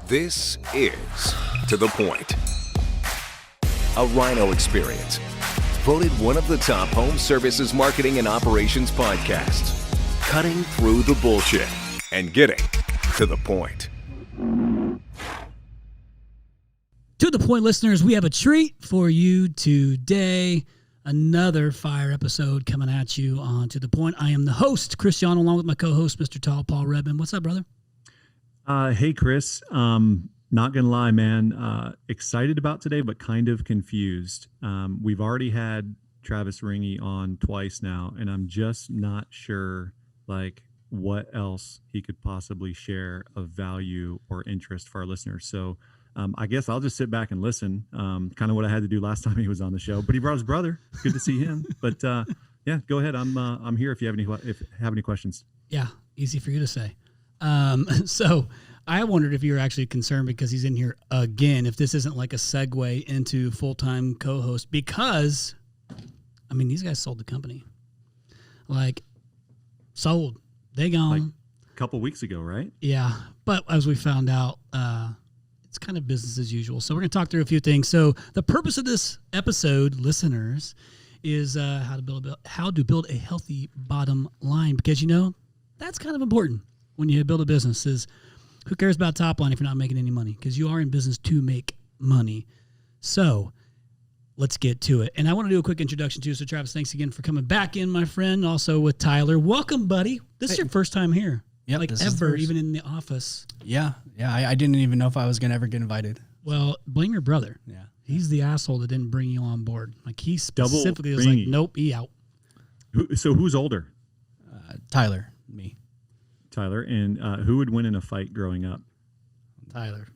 This is To The Point, a Rhino experience. Voted one of the top home services marketing and operations podcasts. Cutting through the bullshit and getting to the point. To the point, listeners, we have a treat for you today. Another fire episode coming at you on To the Point. I am the host, Cristiano, along with my co-host, Mr. Tall Paul Redman. What's up, brother? Hey, Chris. Not going to lie, man. Excited about today, but kind of confused. We've already had Travis Ringe on twice now, and I'm just not sure, what else he could possibly share of value or interest for our listeners. So I guess I'll just sit back and listen, kind of what I had to do last time he was on the show. But he brought his brother. Good to see him. But yeah, go ahead. I'm here if you have any questions. Yeah, easy for you to say. So I wondered if you were actually concerned because he's in here again, if this isn't like a segue into full-time co-host, because, I mean, these guys sold the company. Sold. They gone. A couple weeks ago, right? Yeah. But as we found out, it's kind of business as usual. So we're going to talk through a few things. So the purpose of this episode, listeners, is how to build a healthy bottom line, because, that's kind of important when you build a business. Is who cares about top line if you're not making any money? Because you are in business to make money. So let's get to it. And I want to do a quick introduction too. So Travis, thanks again for coming back in, my friend. Also with Tyler. Welcome, buddy. This is your first time here. Yeah, ever, even in the office. Yeah. I didn't even know if I was going to ever get invited. Well, blame your brother. Yeah. He's the asshole that didn't bring you on board. He specifically was like, nope, he out. So who's older? Tyler, me. Tyler. And who would win in a fight growing up? Tyler.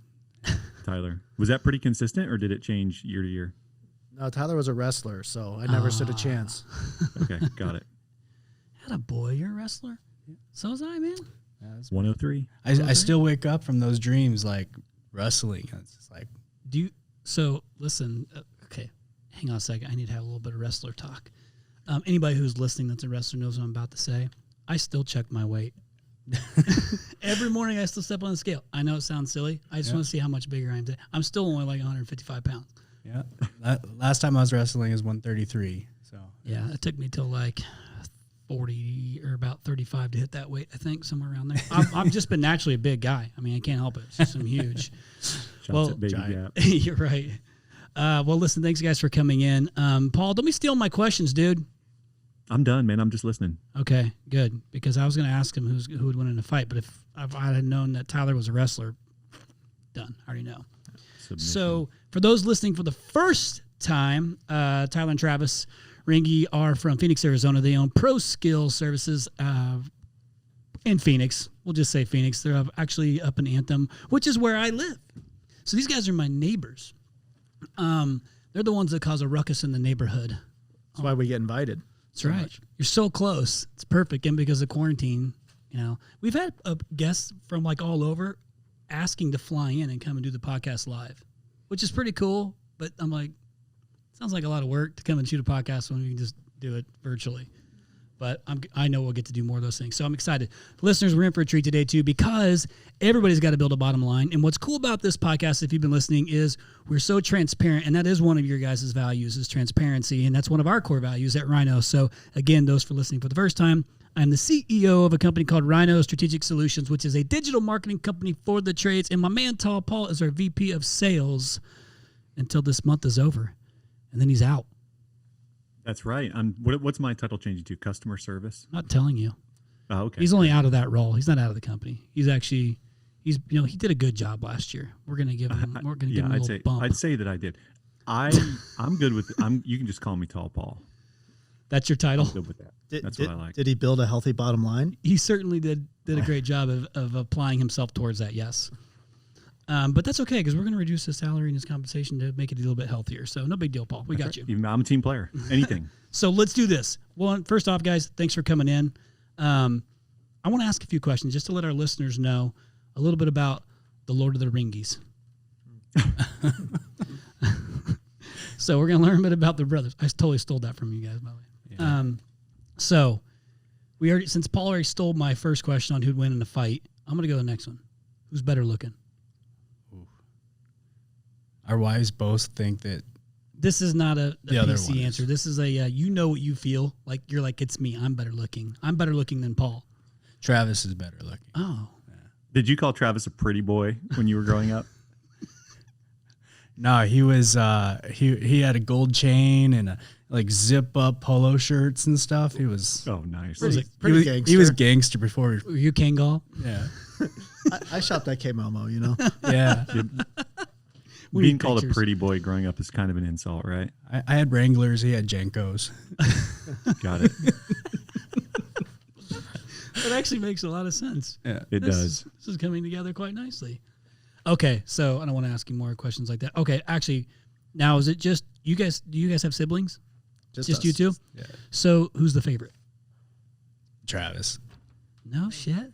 Tyler. Was that pretty consistent, or did it change year to year? No, Tyler was a wrestler, so I never stood a chance. Okay, got it. Attaboy, you're a wrestler? So was I, man. Yeah, 103. I still wake up from those dreams wrestling. It's just So listen, okay, hang on a second. I need to have a little bit of wrestler talk. Anybody who's listening that's a wrestler knows what I'm about to say. I still check my weight. Every morning I still step on the scale. I know it sounds silly. I just want to see how much bigger I am today. I'm still only 155 pounds. Yeah. Last time I was wrestling is 133. So yeah, it took me till 40 or about 35 to hit that weight, I think, somewhere around there. I've just been naturally a big guy. I mean, I can't help it. It's just I'm huge. You're right. Well, listen, thanks, guys, for coming in. Paul, don't be stealing my questions, dude. I'm done, man. I'm just listening. Okay, good. Because I was going to ask him who would win in a fight, but if I had known that Tyler was a wrestler, done. I already know. Submission. So for those listening for the first time, Tyler and Travis Ringe are from Phoenix, Arizona. They own ProSkill services in Phoenix. We'll just say Phoenix. They're actually up in Anthem, which is where I live. So these guys are my neighbors. They're the ones that cause a ruckus in the neighborhood. That's why we get invited. That's right. Much. You're so close. It's perfect. And because of quarantine, we've had guests from all over asking to fly in and come and do the podcast live, which is pretty cool. But I'm like, sounds like a lot of work to come and shoot a podcast when we can just do it virtually. But I know we'll get to do more of those things. So I'm excited. Listeners, we're in for a treat today, too, because everybody's got to build a bottom line. And what's cool about this podcast, if you've been listening, is we're so transparent. And that is one of your guys' values, is transparency. And that's one of our core values at Rhino. So, again, those for listening for the first time, I'm the CEO of a company called Rhino Strategic Solutions, which is a digital marketing company for the trades. And my man, Tall Paul, is our VP of sales until this month is over. And then he's out. That's right. What's my title changing to? Customer service? I'm not telling you. Oh, okay. He's only out of that role. He's not out of the company. He did a good job last year. We're going to give him a little bump. I'd say that I did. I'm good with you can just call me Tall Paul. That's your title? I'm good with that. That's what I like. Did he build a healthy bottom line? He certainly did a great job of applying himself towards that, yes. But that's okay, because we're going to reduce his salary and his compensation to make it a little bit healthier. So no big deal, Paul. We got you. I'm a team player. Anything. So let's do this. Well, first off, guys, thanks for coming in. I want to ask a few questions just to let our listeners know a little bit about the Lord of the Ringies. So we're going to learn a bit about the brothers. I totally stole that from you guys, by the way. Yeah. So since Paul already stole my first question on who'd win in a fight, I'm going to go to the next one. Who's better looking? Our wives both think that This is not a The other one PC is. answer. This is a you know what you feel. Like you're like, it's me. I'm better looking. I'm better looking than Paul. Travis is better looking. Oh. Did you call Travis a pretty boy when you were growing up? No, he was he had a gold chain and a like zip up polo shirts and stuff. He was Oh, nice. Was it Pretty he gangster. was gangster before. Were you Kangal? Yeah, I shopped at K-Momo, you know. yeah. We Being need called a pictures. pretty boy growing up is kind of an insult, right? I had Wranglers. He had Jenkos. Got it. That actually makes a lot of sense. Yeah, It does. This is coming together quite nicely. Okay, so I don't want to ask you more questions like that. Okay, actually, now is it just you guys? Do you guys have siblings? Just us. you two? Yeah. So who's the favorite? Travis. No shit.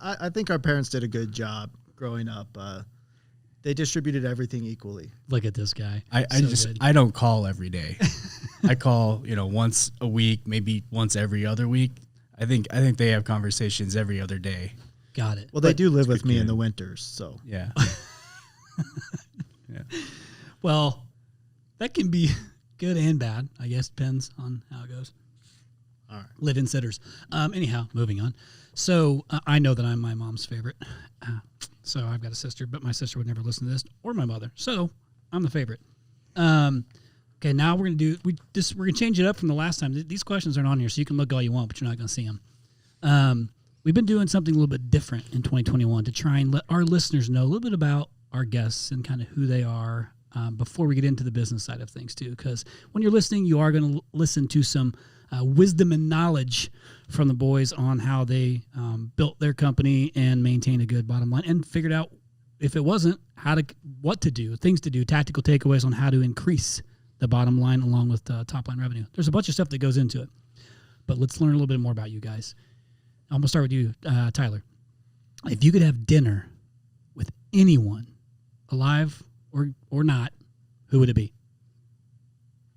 I think our parents did a good job growing up. They distributed everything equally. Look at this guy. I So just good. I don't call every day. I call once a week, maybe once every other week. I think they have conversations every other day. Got it. Well, they do live with good me kid. in the winters, so Yeah. Well, that can be good and bad. I guess depends on how it goes. all right. Live-in sitters. Anyhow, moving on. So I know that I'm my mom's favorite. So I've got a sister, but my sister would never listen to this, or my mother. So I'm the favorite. Okay, now we're gonna change it up from the last time. These questions aren't on here, so you can look all you want, but you're not gonna see them. We've been doing something a little bit different in 2021 to try and let our listeners know a little bit about our guests and kind of who they are before we get into the business side of things too. Because when you're listening, you are going to listen to some wisdom and knowledge from the boys on how they built their company and maintained a good bottom line and figured out, if it wasn't, what to do, things to do, tactical takeaways on how to increase the bottom line along with top line revenue. There's a bunch of stuff that goes into it, but let's learn a little bit more about you guys. I'm going to start with you, Tyler. If you could have dinner with anyone, alive or not, who would it be?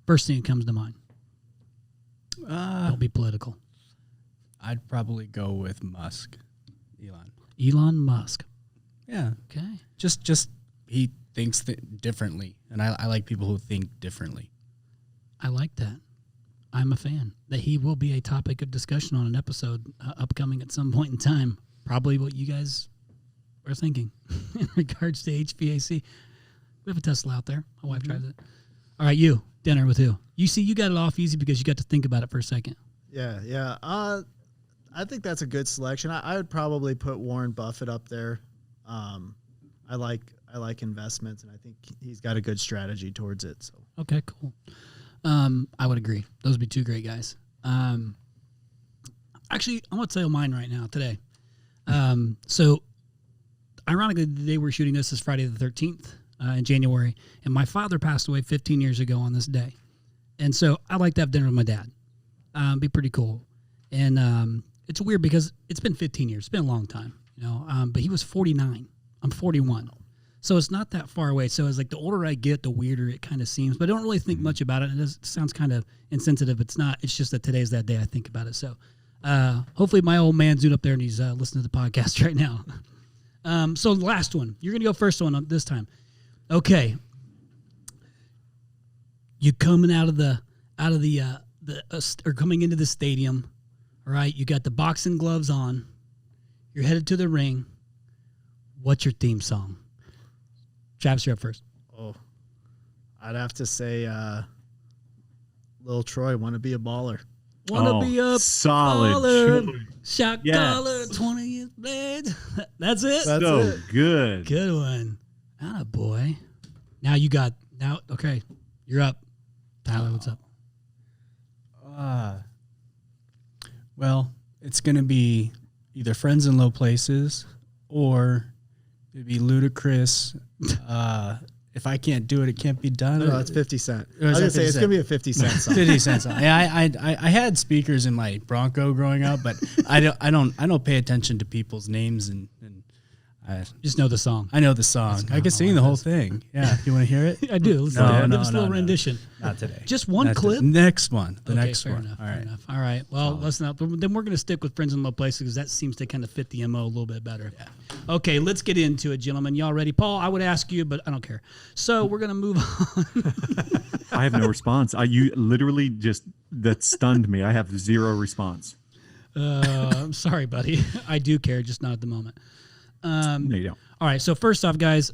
First thing that comes to mind. Don't be political. I'd probably go with Musk, Elon. Elon Musk. Yeah, Okay. just he thinks differently, and I like people who think differently. I like that. I'm a fan. That he will be a topic of discussion on an episode upcoming at some point in time. Probably what you guys are thinking in regards to HVAC. We have a Tesla out there. My wife drives it. All right, you. Dinner with who? You see, you got it off easy because you got to think about it for a second. Yeah. I think that's a good selection. I would probably put Warren Buffett up there. I like investments, and I think he's got a good strategy towards it. So Okay, cool. I would agree. Those would be two great guys. Actually, I'm going to tell mine right now today. So, ironically, the day we're shooting this is Friday the 13th in January, and my father passed away 15 years ago on this day. And so I'd like to have dinner with my dad. Be pretty cool. And it's weird because it's been 15 years. It's been a long time, but he was 49. I'm 41. So it's not that far away. So it's like the older I get, the weirder it kind of seems. But I don't really think much about it. It sounds kind of insensitive. It's not. It's just that today's that day I think about it. So hopefully my old man's up there and he's listening to the podcast right now. So the last one. You're going to go first one this time. Okay. You coming out of the or coming into the stadium, all right? You got the boxing gloves on. You're headed to the ring. What's your theme song? Travis, you're up first. Oh, I'd have to say, Lil Troy, want to be a baller. Wanna be a solid baller, choice. shot Yes. caller, 20th blade. That's it. That's So it. good. Good one. Atta boy. Okay, you're up. Tyler, what's up? Well, it's going to be either Friends in Low Places or it'd be Ludacris. If I can't do it, it can't be done. No, it's 50 Cent. Or I is was that going to say, 50 it's going to be a 50 Cent song. 50 cents. Yeah, I had speakers in my Bronco growing up, but I don't pay attention to people's names and Just know the song. I know the song. I can sing the whole thing. Yeah. You want to hear it? I do. Let's give us a little rendition. Not today. Just one clip? Next one. The Okay, next fair one. enough, All fair right. enough. All right. Well, let's not. Then we're going to stick with Friends in Low Places because that seems to kind of fit the MO a little bit better. Yeah. Okay, let's get into it, gentlemen. Y'all ready? Paul, I would ask you, but I don't care. So we're going to move on. I have no response. You literally that stunned me. I have zero response. I'm sorry, buddy. I do care, just not at the moment. No, you don't. All right. So first off, guys,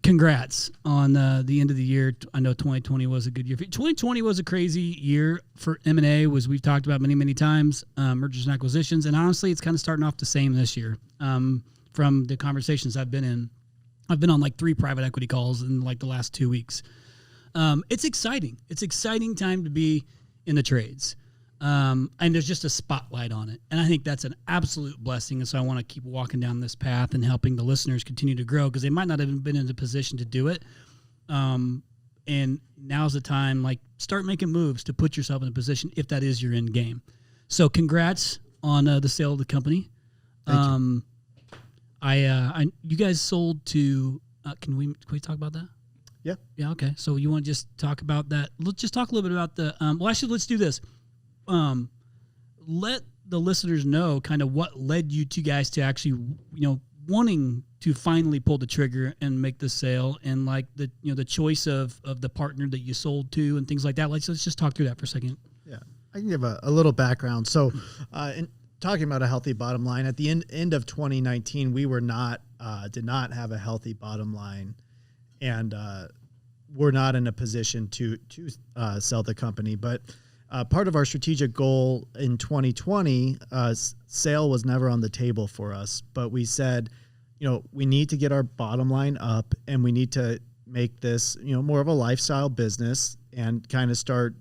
congrats on the end of the year. I know 2020 was a good year. 2020 was a crazy year for M&A, as we've talked about many, many times, mergers and acquisitions. And honestly, it's kind of starting off the same this year. From the conversations I've been in, I've been on like 3 private equity calls in like the last 2 weeks. It's exciting. It's exciting time to be in the trades. And there's just a spotlight on it. And I think that's an absolute blessing. And so I want to keep walking down this path and helping the listeners continue to grow because they might not have been in a position to do it. And now's the time, like, start making moves to put yourself in a position if that is your end game. So congrats on the sale of the company. Thank you. You guys sold to, can we talk about that? Yeah. Yeah. Okay. So you want to just talk about that? Let's just talk a little bit about the, well, actually, let's do this. Let the listeners know kind of what led you two guys to actually, wanting to finally pull the trigger and make the sale and like the, the choice of the partner that you sold to and things like that. Let's just talk through that for a second. Yeah. I can give a little background. So, in talking about a healthy bottom line at the end of 2019, we did not have a healthy bottom line and, we're not in a position to sell the company, but part of our strategic goal in 2020, sale was never on the table for us. But we said, we need to get our bottom line up, and we need to make this, more of a lifestyle business, and kind of start,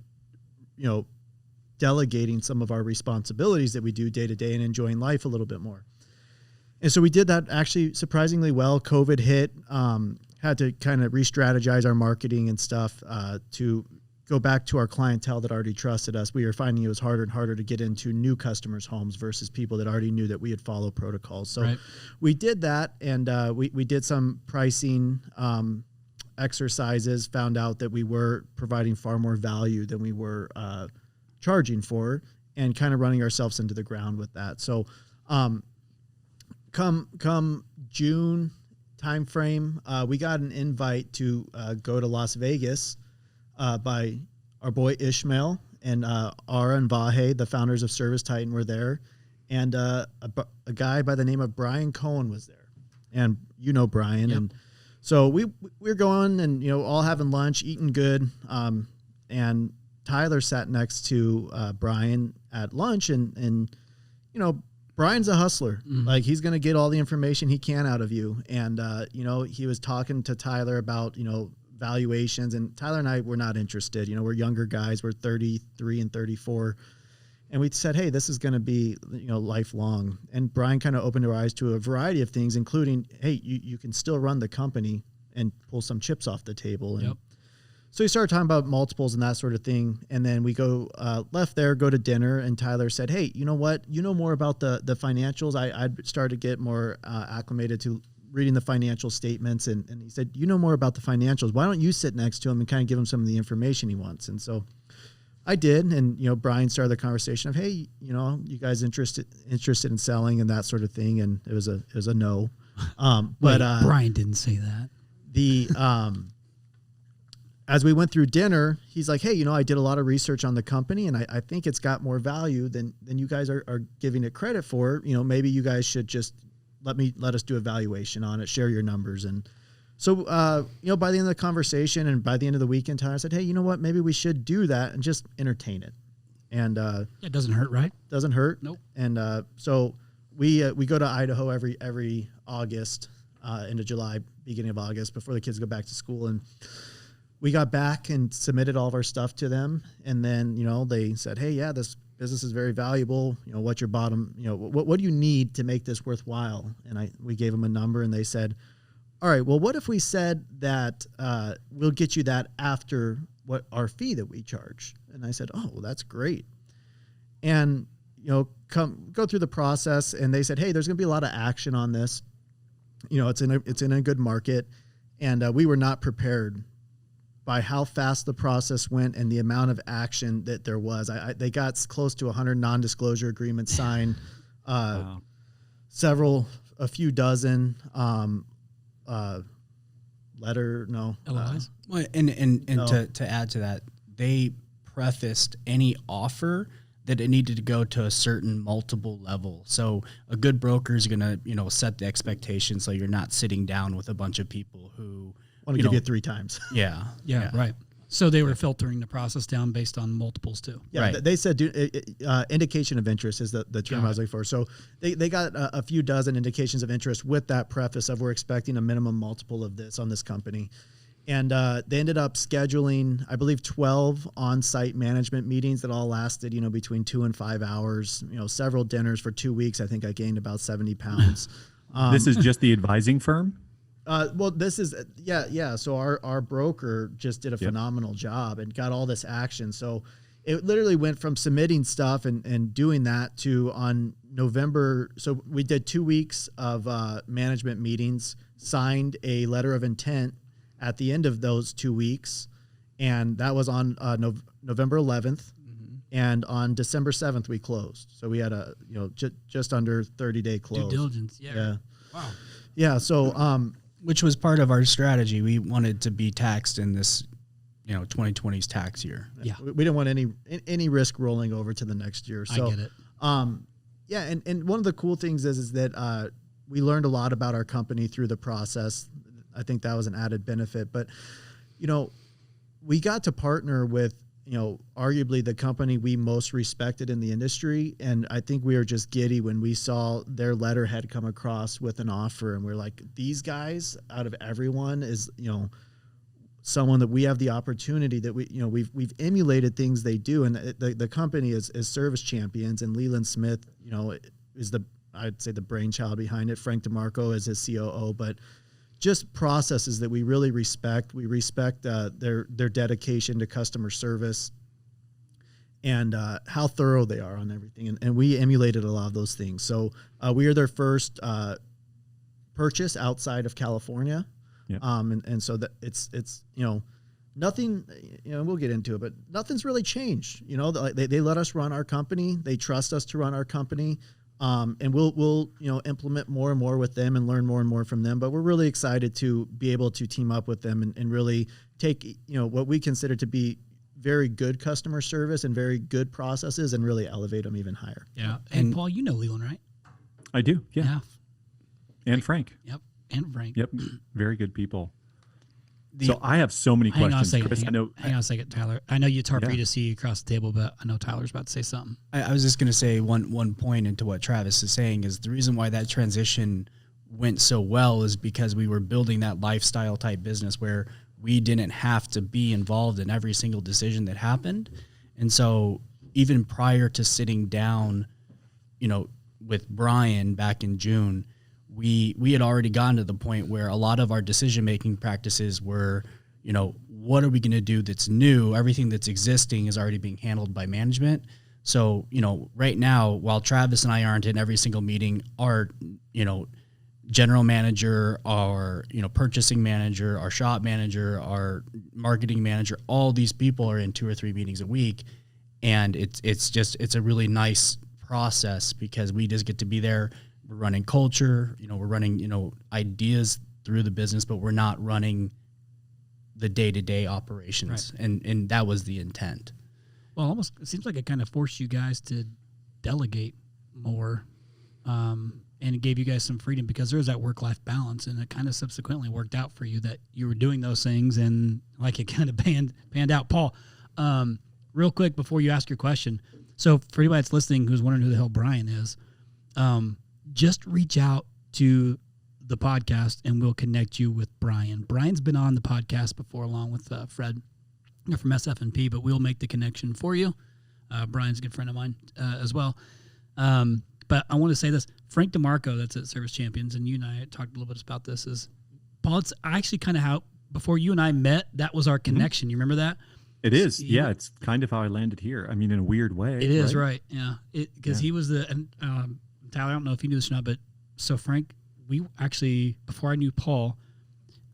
delegating some of our responsibilities that we do day to day and enjoying life a little bit more. And so we did that actually surprisingly well. COVID hit. Had to kind of re-strategize our marketing and stuff to go back to our clientele that already trusted us. We were finding it was harder and harder to get into new customers' homes versus people that already knew that we had followed protocols. So we did that, and we did some pricing exercises, found out that we were providing far more value than we were charging for, and kind of running ourselves into the ground with that. So come June timeframe, we got an invite to go to Las Vegas by our boy Ishmael, and Ara and Vahe, the founders of Service Titan, were there, and a guy by the name of Brian Cohen was there, and Brian. Yep. And so we're going and all having lunch, eating good, and Tyler sat next to Brian at lunch, and Brian's a hustler. Mm-hmm. Like, he's going to get all the information he can out of you. And, he was talking to Tyler about, valuations, and Tyler and I were not interested. We're younger guys. We're 33 and 34. And we said, hey, this is going to be, lifelong. And Brian kind of opened our eyes to a variety of things, including, hey, you can still run the company and pull some chips off the table. And so we started talking about multiples and that sort of thing. And then we left there, go to dinner, and Tyler said, hey, you know what? You know more about the financials. I'd started to get more acclimated to reading the financial statements. And he said, you know more about the financials. Why don't you sit next to him and kind of give him some of the information he wants? And so I did. And, Brian started the conversation of, hey, you guys interested in selling and that sort of thing. And it was a no. But Brian didn't say that. As we went through dinner, he's like, hey, I did a lot of research on the company, and I think it's got more value than you guys are giving it credit for. Maybe you guys should just let us do a valuation on it, share your numbers. And so, by the end of the conversation and by the end of the weekend, Tyler said, hey, you know what? Maybe we should do that and just entertain it. And it doesn't hurt, right? Doesn't hurt. Nope. And so we go to Idaho every August, into July, beginning of August, before the kids go back to school. And we got back and submitted all of our stuff to them. And then, they said, hey, yeah, this business is very valuable. What's your bottom, what do you need to make this worthwhile? And we gave them a number, and they said, all right, well, what if we said that we'll get you that after what our fee that we charge? And I said, oh, well, that's great. And, go through the process, and they said, hey, there's going to be a lot of action on this. it's in a good market, and we were not prepared by how fast the process went and the amount of action that there was. They got close to 100 non-disclosure agreements signed, Wow. a few dozen LOIs? Well, and No. to add to that, they prefaced any offer that it needed to go to a certain multiple level. So a good broker is going to, set the expectation so you're not sitting down with a bunch of people who want to give you 3 times. Yeah. Yeah, right. So they were filtering the process down based on multiples too. Yeah, Right. they said indication of interest is the term I was looking for. So they got a few dozen indications of interest with that preface of we're expecting a minimum multiple of this on this company. And they ended up scheduling, I believe, 12 on-site management meetings that all lasted, between 2 and 5 hours, several dinners for 2 weeks. I think I gained about 70 pounds. This is just the advising firm? Well, this is, yeah. So our broker just did a phenomenal job and got all this action. So it literally went from submitting stuff and doing that to on November. So we did 2 weeks of management meetings, signed a letter of intent at the end of those 2 weeks. And that was on November 11th. And on December 7th, we closed. So we had a, just under 30-day close. Due diligence. Yeah. Wow. Yeah. So, which was part of our strategy. We wanted to be taxed in this, 2020's tax year. Yeah. We didn't want any risk rolling over to the next year. So, I get it. Yeah. And one of the cool things is that we learned a lot about our company through the process. I think that was an added benefit. But, we got to partner with, arguably the company we most respected in the industry. And I think we were just giddy when we saw their letterhead come across with an offer. And we're like, these guys out of everyone is, someone that we have the opportunity that we've emulated things they do. And the company is Service Champions, and Leland Smith, is I'd say the brainchild behind it. Frank DeMarco is his COO, but just processes that we really respect. We respect their dedication to customer service and how thorough they are on everything. And we emulated a lot of those things. So we are their first purchase outside of California. Yep. And so that it's nothing, we'll get into it, but nothing's really changed. They let us run our company. They trust us to run our company. And we'll implement more and more with them and learn more and more from them. But we're really excited to be able to team up with them and really take, what we consider to be very good customer service and very good processes and really elevate them even higher. Yeah. And Paul, Leland, right? I do, yeah. And Frank. Yep. And Frank. Yep. Very good people. So I have so many questions, Chris. Hang on a second, Tyler. I know it's hard for you to see across the table, but I know Tyler's about to say something. I was just going to say one point into what Travis is saying is the reason why that transition went so well is because we were building that lifestyle type business where we didn't have to be involved in every single decision that happened. And so even prior to sitting down, with Brian back in June, we had already gotten to the point where a lot of our decision-making practices were, what are we going to do that's new? Everything that's existing is already being handled by management. So, right now, while Travis and I aren't in every single meeting, our, general manager, our, purchasing manager, our shop manager, our marketing manager, all these people are in 2 or 3 meetings a week. And it's a really nice process because we just get to be there. We're running culture, we're running, ideas through the business, but we're not running the day-to-day operations. Right. And that was the intent. Well, almost it seems like it kind of forced you guys to delegate more, and it gave you guys some freedom because there was that work-life balance, and it kind of subsequently worked out for you that you were doing those things, and like it kind of panned out. Paul, real quick before you ask your question, so for anybody that's listening who's wondering who the hell Brian is, just reach out to the podcast and we'll connect you with Brian. Brian's been on the podcast before along with Fred from SFNP, but we'll make the connection for you. Brian's a good friend of mine as well. But I want to say this, Frank DeMarco, that's at Service Champions, and you and I talked a little bit about this, is Paul, it's actually kind of how, before you and I met, that was our connection. You remember that? It is. Yeah. It's kind of how I landed here. I mean, in a weird way. It is, right? Yeah. Because he was the, and Tyler, I don't know if you knew this or not, but so Frank, we actually, before I knew Paul,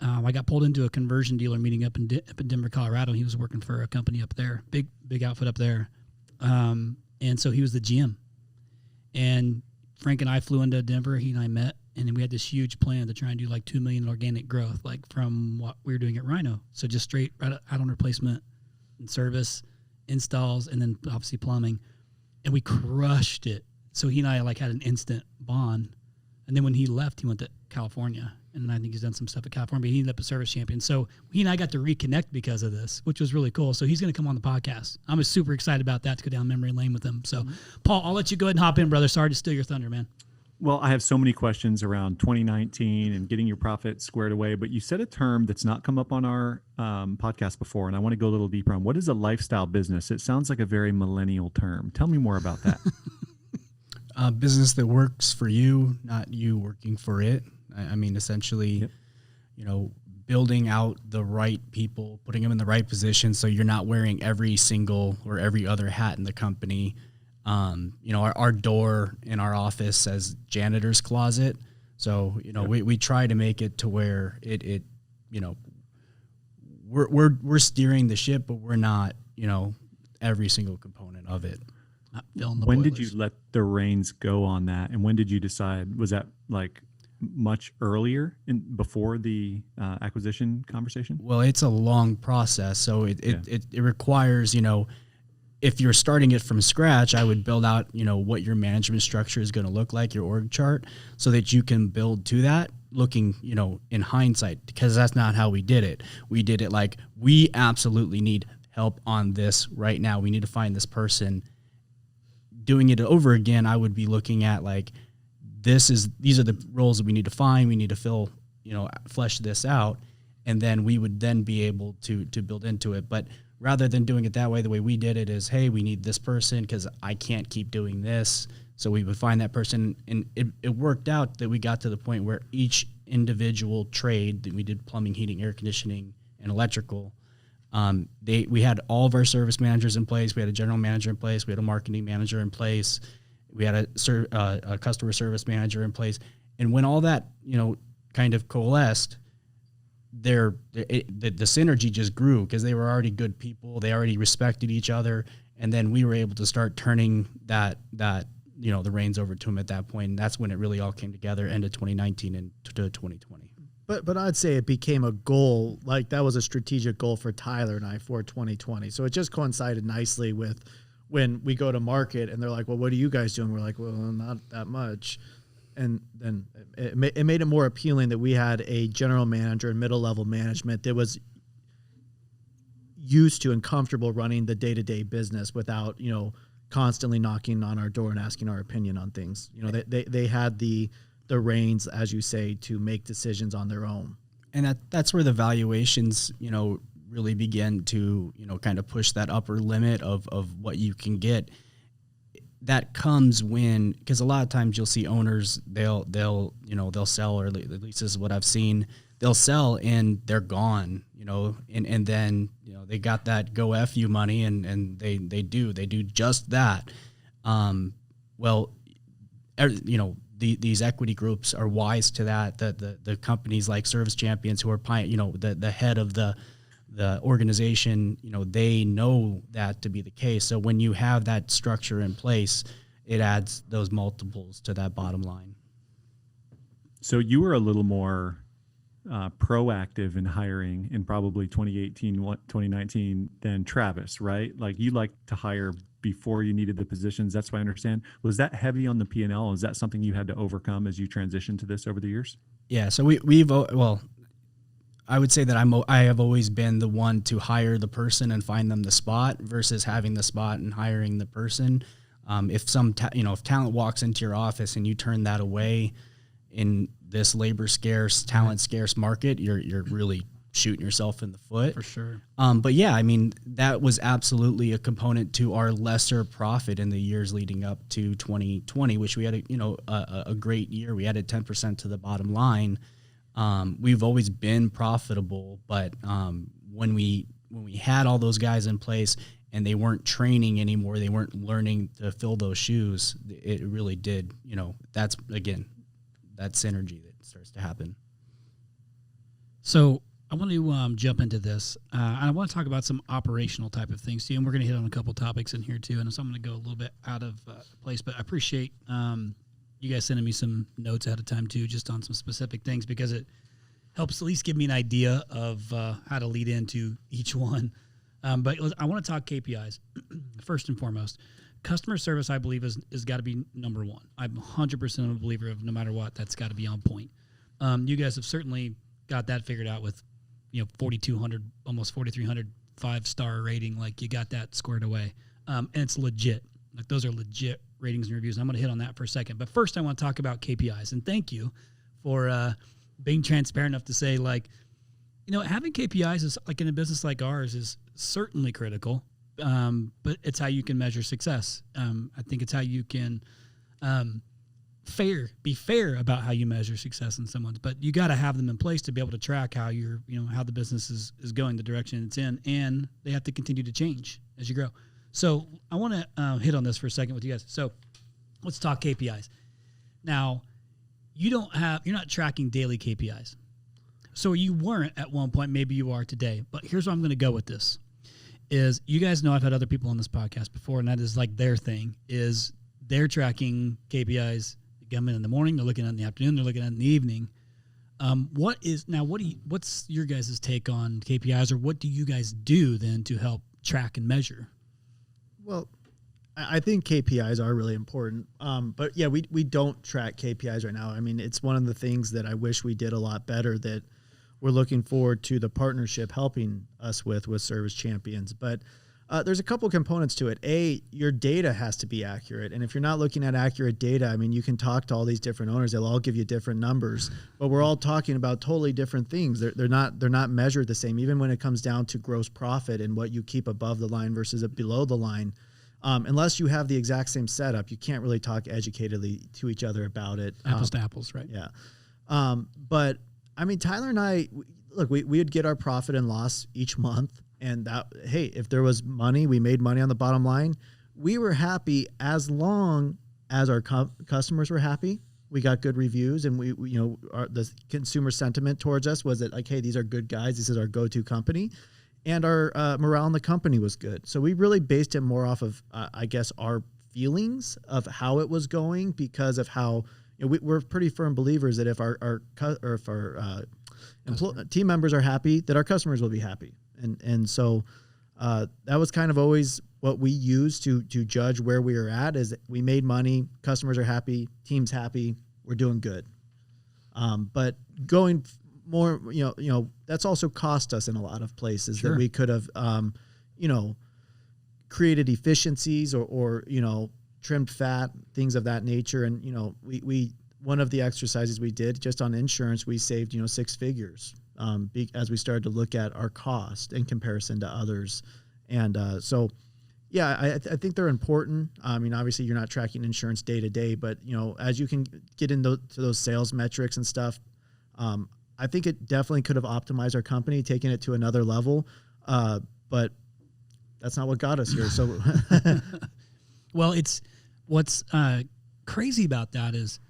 I got pulled into a conversion dealer meeting up in Denver, Colorado. He was working for a company up there, big outfit up there. And so he was the GM. And Frank and I flew into Denver. He and I met, and then we had this huge plan to try and do like 2 million in organic growth, like from what we were doing at Rhino. So just straight out on replacement and service, installs, and then obviously plumbing. And we crushed it. So he and I like had an instant bond. And then when he left, he went to California. And I think he's done some stuff at California. He ended up a service champion. So he and I got to reconnect because of this, which was really cool. So he's going to come on the podcast. I'm super excited about that, to go down memory lane with him. So, Paul, I'll let you go ahead and hop in, brother. Sorry to steal your thunder, man. Well, I have so many questions around 2019 and getting your profits squared away, but you said a term that's not come up on our podcast before, and I want to go a little deeper on. What is a lifestyle business? It sounds like a very millennial term. Tell me more about that. Business that works for you, not you working for it. I mean, essentially, building out the right people, putting them in the right position so you're not wearing every single or every other hat in the company. Our door in our office says janitor's closet. So, we try to make it to where we're steering the ship, but we're not, every single component of it. Not filling the When boilers. did you let the reins go on that? And when did you decide? Was that like much earlier before the acquisition conversation? Well, it's a long process. So it requires, if you're starting it from scratch, I would build out, what your management structure is going to look like, your org chart, so that you can build to that looking, in hindsight, because that's not how we did it. We did it like, we absolutely need help on this right now. We need to find this person. Doing it over again, I would be looking at like, these are the roles that we need to find. We need to fill, flesh this out. And then we would then be able to build into it. But rather than doing it that way, the way we did it is, hey, we need this person because I can't keep doing this. So we would find that person. And it worked out that we got to the point where each individual trade that we did, plumbing, heating, air conditioning, and electrical, we had all of our service managers in place. We had a general manager in place. We had a marketing manager in place. We had a customer service manager in place. And when all that, kind of coalesced, the synergy just grew because they were already good people. They already respected each other. And then we were able to start turning the reins over to them at that point. And that's when it really all came together, end of 2019 and to 2020. But I'd say it became a goal, like that was a strategic goal for Tyler and I for 2020. So it just coincided nicely with when we go to market and they're like, well, what are you guys doing? We're like, well, not that much. And then it made it more appealing that we had a general manager and middle level management that was used to and comfortable running the day-to-day business without, constantly knocking on our door and asking our opinion on things. They had the reins, as you say, to make decisions on their own. And that's where the valuations, really begin to, kind of push that upper limit of what you can get. That comes when, because a lot of times you'll see owners, they'll sell, or at least this is what I've seen, they'll sell and they're gone, and then, they got that go F you money and they do just that. These equity groups are wise to that the companies like Service Champions, who are the head of the organization, they know that to be the case. So when you have that structure in place, it adds those multiples to that bottom line. So you were a little more proactive in hiring in probably 2018, 2019 than Travis, right? Like you like to hire before you needed the positions. That's what I understand. Was that heavy on the P&L? Is that something you had to overcome as you transitioned to this over the years? Yeah. So I would say that I have always been the one to hire the person and find them the spot versus having the spot and hiring the person. If if talent walks into your office and you turn that away in this labor scarce, talent scarce market, you're really shooting yourself in the foot. For sure. But yeah, I mean, that was absolutely a component to our lesser profit in the years leading up to 2020, which we had a great year. We added 10% to the bottom line. We've always been profitable, but when we had all those guys in place and they weren't training anymore, they weren't learning to fill those shoes, it really did, that's, again, that synergy that starts to happen. So I want to jump into this. I want to talk about some operational type of things too, and we're going to hit on a couple topics in here too. And so I'm going to go a little bit out of place, but I appreciate you guys sending me some notes ahead of time too, just on some specific things, because it helps at least give me an idea of how to lead into each one. But I want to talk KPIs first and foremost. Customer service, I believe, is got to be number one. I'm 100% a believer of no matter what, that's got to be on point. You guys have certainly got that figured out with 4,200, almost 4,300 5-star rating. Like, you got that squared away. And it's legit. Like, those are legit ratings and reviews. And I'm going to hit on that for a second. But first, I want to talk about KPIs. And thank you for being transparent enough to say, like, having KPIs is, like, in a business like ours, is certainly critical. But it's how you can measure success. I think it's how you can be fair about how you measure success in someone's, but you got to have them in place to be able to track how how the business is going, the direction it's in, and they have to continue to change as you grow. So I want to hit on this for a second with you guys. So let's talk KPIs. Now, you're not tracking daily KPIs. So you weren't at one point, maybe you are today, but here's where I'm going to go with this. Is you guys know I've had other people on this podcast before, and that is like their thing, is they're tracking KPIs. They come in the morning, they're looking at it in the afternoon, they're looking at it in the evening. What's your guys' take on KPIs, or what do you guys do then to help track and measure? Well, I think KPIs are really important. But yeah, we don't track KPIs right now. I mean, it's one of the things that I wish we did a lot better, that we're looking forward to the partnership helping us with Service Champions. But there's a couple components to it. Your data has to be accurate. And if you're not looking at accurate data, I mean, you can talk to all these different owners. They'll all give you different numbers, but we're all talking about totally different things. They're not measured the same, even when it comes down to gross profit and what you keep above the line versus below the line. Unless you have the exact same setup, you can't really talk educatedly to each other about it. Apples to apples, right? Yeah. But I mean, Tyler and I, we would get our profit and loss each month. And that, hey, if there was money, we made money on the bottom line. We were happy as long as our customers were happy. We got good reviews, and the consumer sentiment towards us was that, like, hey, these are good guys. This is our go-to company. And our morale in the company was good. So we really based it more off of, I guess, our feelings of how it was going, because of how we're pretty firm believers that if our team members are happy, that our customers will be happy. And so that was kind of always what we used to judge where we are at, is we made money, customers are happy, team's happy, we're doing good. But going more, that's also cost us in a lot of places. Sure. That we could have, created efficiencies or trimmed fat, things of that nature. And, we one of the exercises we did just on insurance, we saved, 6 figures. As we started to look at our cost in comparison to others. And so, yeah, I think they're important. I mean, obviously you're not tracking insurance day to day, but, as you can get into those sales metrics and stuff, I think it definitely could have optimized our company, taken it to another level. But that's not what got us here. So, well, what's crazy about that is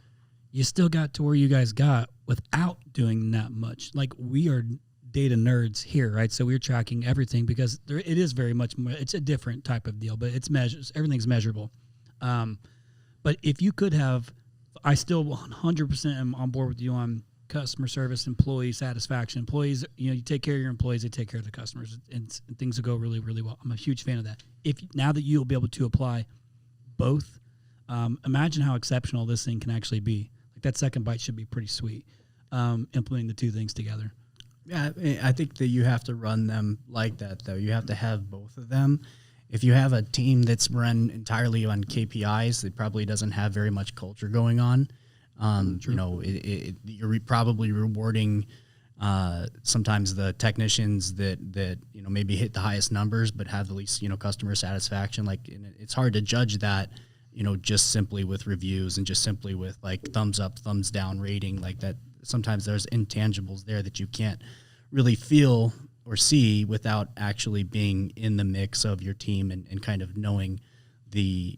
you still got to where you guys got without doing that much. Like, we are data nerds here, right? So we're tracking everything because it is very much more, it's a different type of deal, but it's measures, everything's measurable. But if you could have, I still 100% am on board with you on customer service, employee satisfaction. Employees, you take care of your employees, they take care of the customers, and things will go really, really well. I'm a huge fan of that. Now that you'll be able to apply both, imagine how exceptional this thing can actually be. Like, that second bite should be pretty sweet. Implementing the two things together. Yeah, I think that you have to run them like that, though. You have to have both of them. If you have a team that's run entirely on KPIs, it probably doesn't have very much culture going on. You're probably rewarding sometimes the technicians that maybe hit the highest numbers but have the least customer satisfaction. Like, it's hard to judge that just simply with reviews and just simply with like thumbs up, thumbs down rating like that. Sometimes there's intangibles there that you can't really feel or see without actually being in the mix of your team and kind of knowing the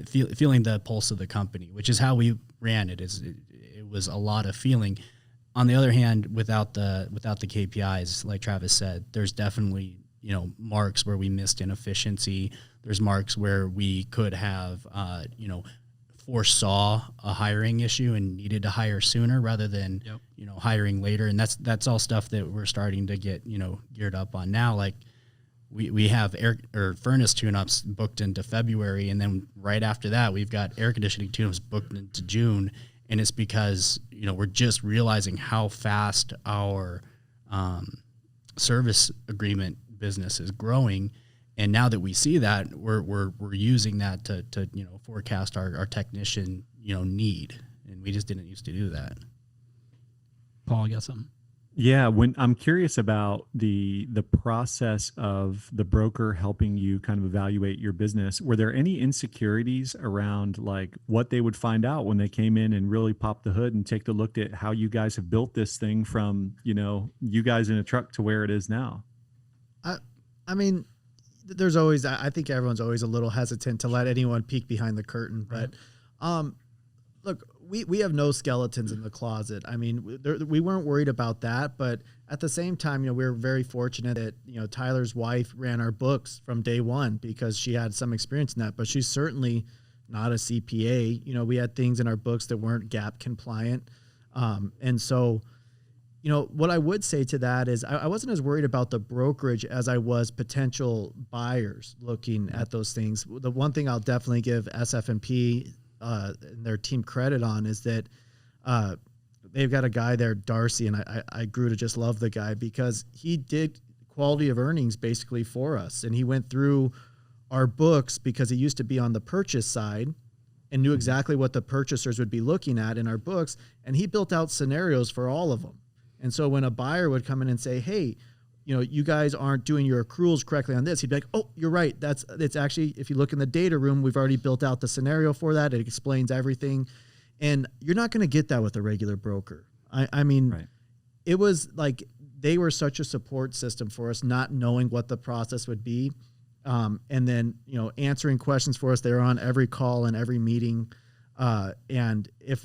feeling the pulse of the company, which is how we ran it. It was a lot of feeling. On the other hand, without the KPIs, like Travis said, there's definitely, marks where we missed inefficiency. There's marks where we could have, foresaw a hiring issue and needed to hire sooner rather than, hiring later. And that's all stuff that we're starting to get, geared up on now. Like we have air or furnace tune-ups booked into February. And then right after that, we've got air conditioning tune-ups booked into June. And it's because, we're just realizing how fast our service agreement business is growing. And now that we see that, we're using that to forecast our technician, need. And we just didn't used to do that. Paul, you got something? Yeah, when I'm curious about the process of the broker helping you kind of evaluate your business, were there any insecurities around like what they would find out when they came in and really pop the hood and take a look at how you guys have built this thing from, you guys in a truck to where it is now? I mean, there's always, I think everyone's always a little hesitant to let anyone peek behind the curtain, but look, we have no skeletons in the closet. I mean, we weren't worried about that, but at the same time, we were very fortunate that, Tyler's wife ran our books from day one because she had some experience in that, but she's certainly not a CPA. We had things in our books that weren't GAAP compliant. And so, what I would say to that is I wasn't as worried about the brokerage as I was potential buyers looking at those things. The one thing I'll definitely give SF&P and their team credit on is that they've got a guy there, Darcy, and I grew to just love the guy because he did quality of earnings basically for us. And he went through our books because he used to be on the purchase side and knew exactly what the purchasers would be looking at in our books. And he built out scenarios for all of them. And so when a buyer would come in and say, hey, you guys aren't doing your accruals correctly on this, he'd be like, oh, you're right. It's actually, if you look in the data room, we've already built out the scenario for that. It explains everything. And you're not going to get that with a regular broker. I mean, right. It was like they were such a support system for us, not knowing what the process would be. And then, answering questions for us. They were on every call and every meeting. And if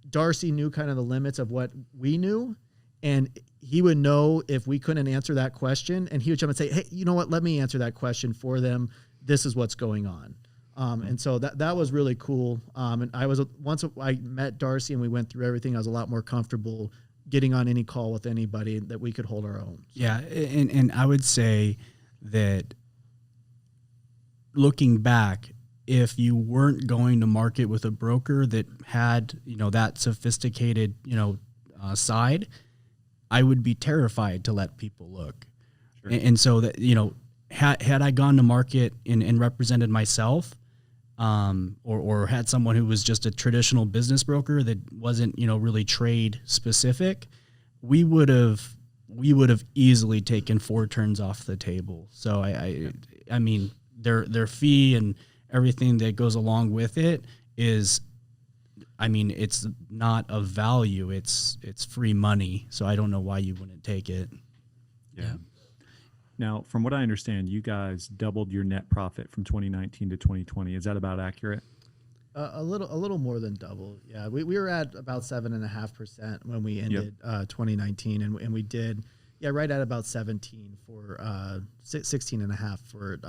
Darcy knew kind of the limits of what we knew, and he would know if we couldn't answer that question, and he would jump and say, hey, you know what? Let me answer that question for them. This is what's going on. And so that was really cool. And once I met Darcy and we went through everything, I was a lot more comfortable getting on any call with anybody that we could hold our own. So. Yeah. And I would say that looking back, if you weren't going to market with a broker that had, that sophisticated, side, I would be terrified to let people look. Sure. And so that, had I gone to market and represented myself, or had someone who was just a traditional business broker that wasn't, really trade specific, we would have easily taken 4 turns off the table. So I mean, their fee and everything that goes along with it is, I mean, it's not of value. It's free money. So I don't know why you wouldn't take it. Yeah. Now, from what I understand, you guys doubled your net profit from 2019 to 2020. Is that about accurate? A little more than double. Yeah. We were at about 7.5% when we ended 2019, and we did, right at about 17 for 16.5 for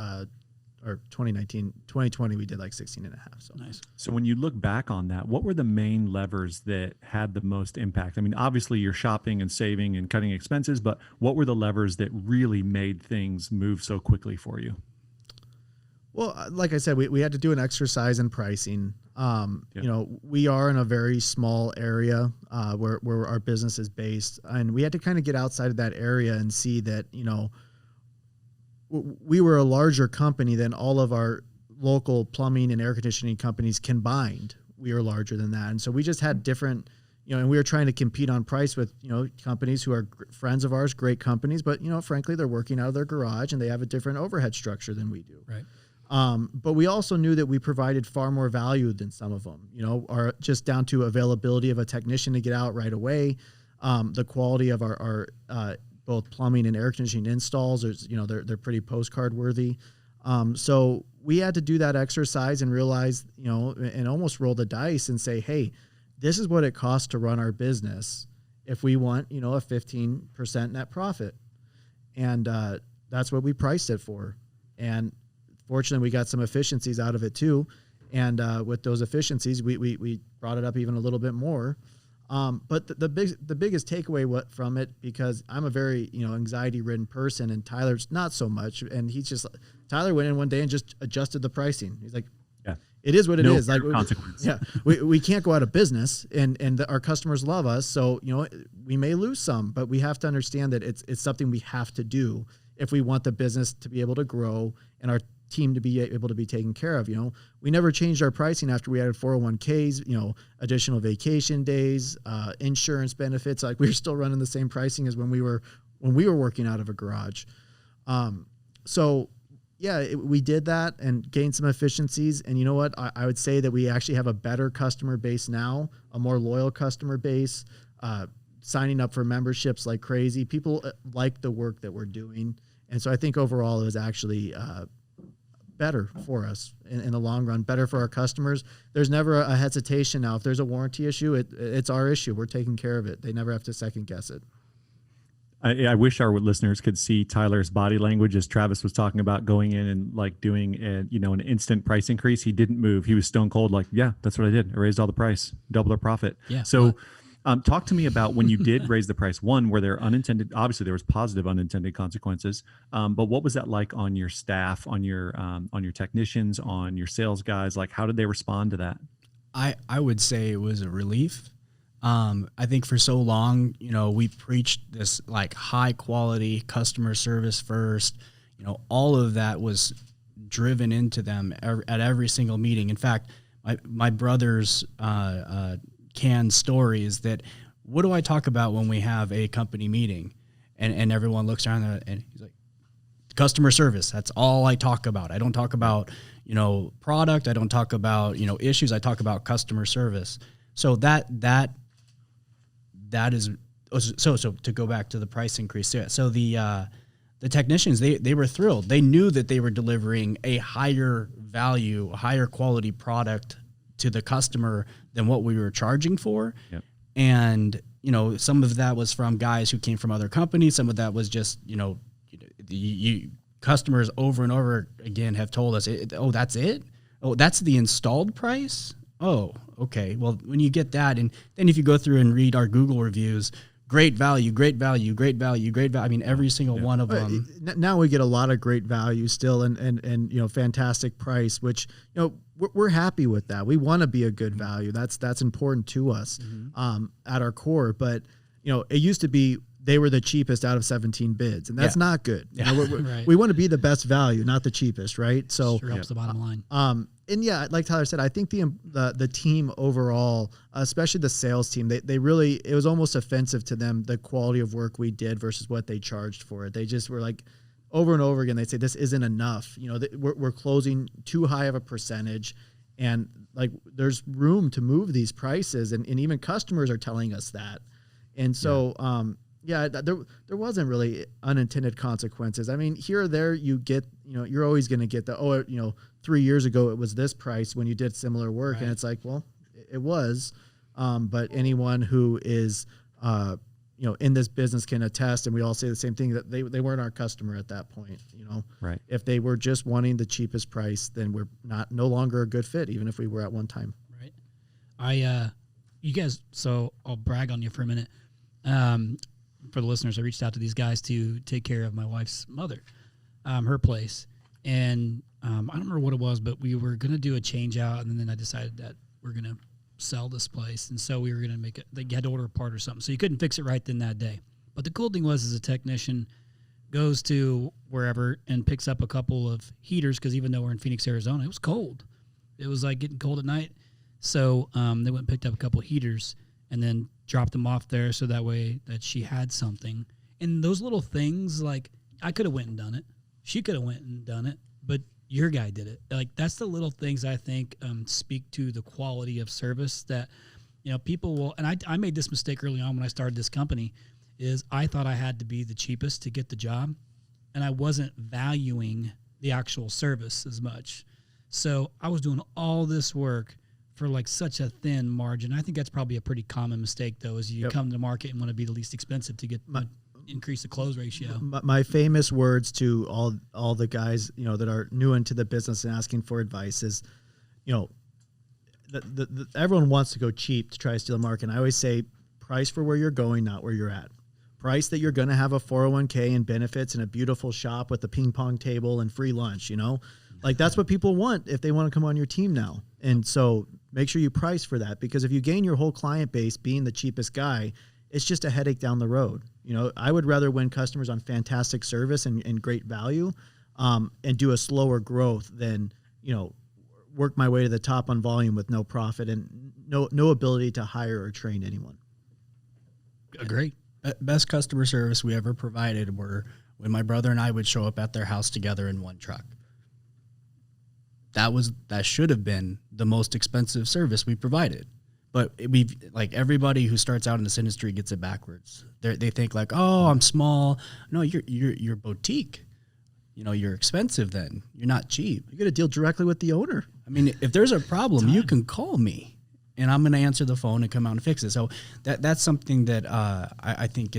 or 2019, 2020, we did like 16.5. So nice. So when you look back on that, what were the main levers that had the most impact? I mean, obviously you're shopping and saving and cutting expenses, but what were the levers that really made things move so quickly for you? Well, like I said, we had to do an exercise in pricing. We are in a very small area where our business is based, and we had to kind of get outside of that area and see that, we were a larger company than all of our local plumbing and air conditioning companies combined. We were larger than that. And so we just had different, and we were trying to compete on price with, companies who are friends of ours, great companies, but, frankly, they're working out of their garage and they have a different overhead structure than we do. Right. But we also knew that we provided far more value than some of them, are just down to availability of a technician to get out right away. The quality of our both plumbing and air conditioning installs, they're pretty postcard worthy. So we had to do that exercise and realize, and almost roll the dice and say, hey, this is what it costs to run our business if we want, a 15% net profit. And that's what we priced it for. And fortunately, we got some efficiencies out of it too. And with those efficiencies, we brought it up even a little bit more. But the biggest takeaway from it, because I'm a very anxiety ridden person, and Tyler's not so much, and Tyler went in one day and just adjusted the pricing. He's like, yeah, it is what it is. Like consequence. Yeah, we can't go out of business, and our customers love us, so we may lose some, but we have to understand that it's something we have to do if we want the business to be able to grow and our team to be able to be taken care of. We never changed our pricing after we added 401ks, additional vacation days, insurance benefits. Like, we were still running the same pricing as when we were working out of a garage. So yeah, we did that and gained some efficiencies. And you know what? I would say that we actually have a better customer base now, a more loyal customer base, signing up for memberships like crazy. People like the work that we're doing. And so I think overall it was actually better for us in the long run, better for our customers. There's never a hesitation now. If there's a warranty issue, it's our issue. We're taking care of it. They never have to second guess it. I wish our listeners could see Tyler's body language as Travis was talking about going in and like doing an instant price increase. He didn't move. He was stone cold. Like, yeah, that's what I did. I raised all the price, doubled our profit. Yeah. So talk to me about when you did raise the price. One, were there unintended, obviously there was positive unintended consequences, but what was that like on your staff, on your technicians, on your sales guys? Like, how did they respond to that? I would say it was a relief. I think for so long, we preached this like high quality customer service first, all of that was driven into them at every single meeting. In fact, my brother's canned story is that, what do I talk about when we have a company meeting? And everyone looks around and he's like, customer service. That's all I talk about. I don't talk about, product. I don't talk about, issues. I talk about customer service. So that is, so to go back to the price increase. So the technicians, they were thrilled. They knew that they were delivering a higher value, a higher quality product to the customer than what we were charging for. Yep. And, some of that was from guys who came from other companies. Some of that was just, customers over and over again have told us, oh, that's it? Oh, that's the installed price? Oh, okay. Well, when you get that, and then if you go through and read our Google reviews, great value, great value, great value, great value. I mean, every single one of them. Now we get a lot of great value still, and fantastic price, which we're happy with that. We want to be a good value. That's important to us at our core. But it used to be they were the cheapest out of 17 bids, and that's not good. Yeah. Right. We want to be the best value, not the cheapest, right? So sure helps the bottom line. And yeah, like Tyler said, I think the team overall, especially the sales team, they really, it was almost offensive to them, the quality of work we did versus what they charged for it. They just were like, over and over again, they'd say, this isn't enough. We're closing too high of a percentage, and like there's room to move these prices, and even customers are telling us that. And so, there wasn't really unintended consequences. I mean, here or there, you get, you're always going to get the, 3 years ago it was this price when you did similar work, right. And it's like, well, it was, but anyone who is, in this business can attest, and we all say the same thing, that they weren't our customer at that point. Right. If they were just wanting the cheapest price, then we're no longer a good fit, even if we were at one time. Right. You guys, so I'll brag on you for a minute. For the listeners, I reached out to these guys to take care of my wife's mother, her place. And I don't remember what it was, but we were going to do a change out, and then I decided that we're going to sell this place. And so we were going to make it, they had to order a part or something. So you couldn't fix it right then that day. But the cool thing was, as a technician goes to wherever and picks up a couple of heaters, because even though we're in Phoenix, Arizona, it was cold. It was like getting cold at night. So they went and picked up a couple of heaters and then dropped them off there, so that way that she had something. And those little things, like, I could have went and done it. She could have went and done it, but your guy did it. Like, that's the little things I think speak to the quality of service that, people will, and I made this mistake early on when I started this company, is I thought I had to be the cheapest to get the job, and I wasn't valuing the actual service as much. So I was doing all this work for like such a thin margin. I think that's probably a pretty common mistake, though, is you come to market and want to be the least expensive to get increase the close ratio. My famous words to all the guys, that are new into the business and asking for advice is, everyone wants to go cheap to try to steal the market. And I always say, price for where you're going, not where you're at. Price that you're going to have a 401k and benefits and a beautiful shop with a ping pong table and free lunch, Like that's what people want if they want to come on your team now. And so make sure you price for that, because if you gain your whole client base being the cheapest guy, it's just a headache down the road. I would rather win customers on fantastic service and great value, and do a slower growth than, work my way to the top on volume with no profit and no ability to hire or train anyone. Great. Best customer service we ever provided were when my brother and I would show up at their house together in one truck. That should have been the most expensive service we provided. But everybody who starts out in this industry gets it backwards. They think like, oh, I'm small. No, you're boutique. You're expensive then. You're not cheap. You got to deal directly with the owner. I mean, if there's a problem, you can call me, and I'm going to answer the phone and come out and fix it. So that's something that I think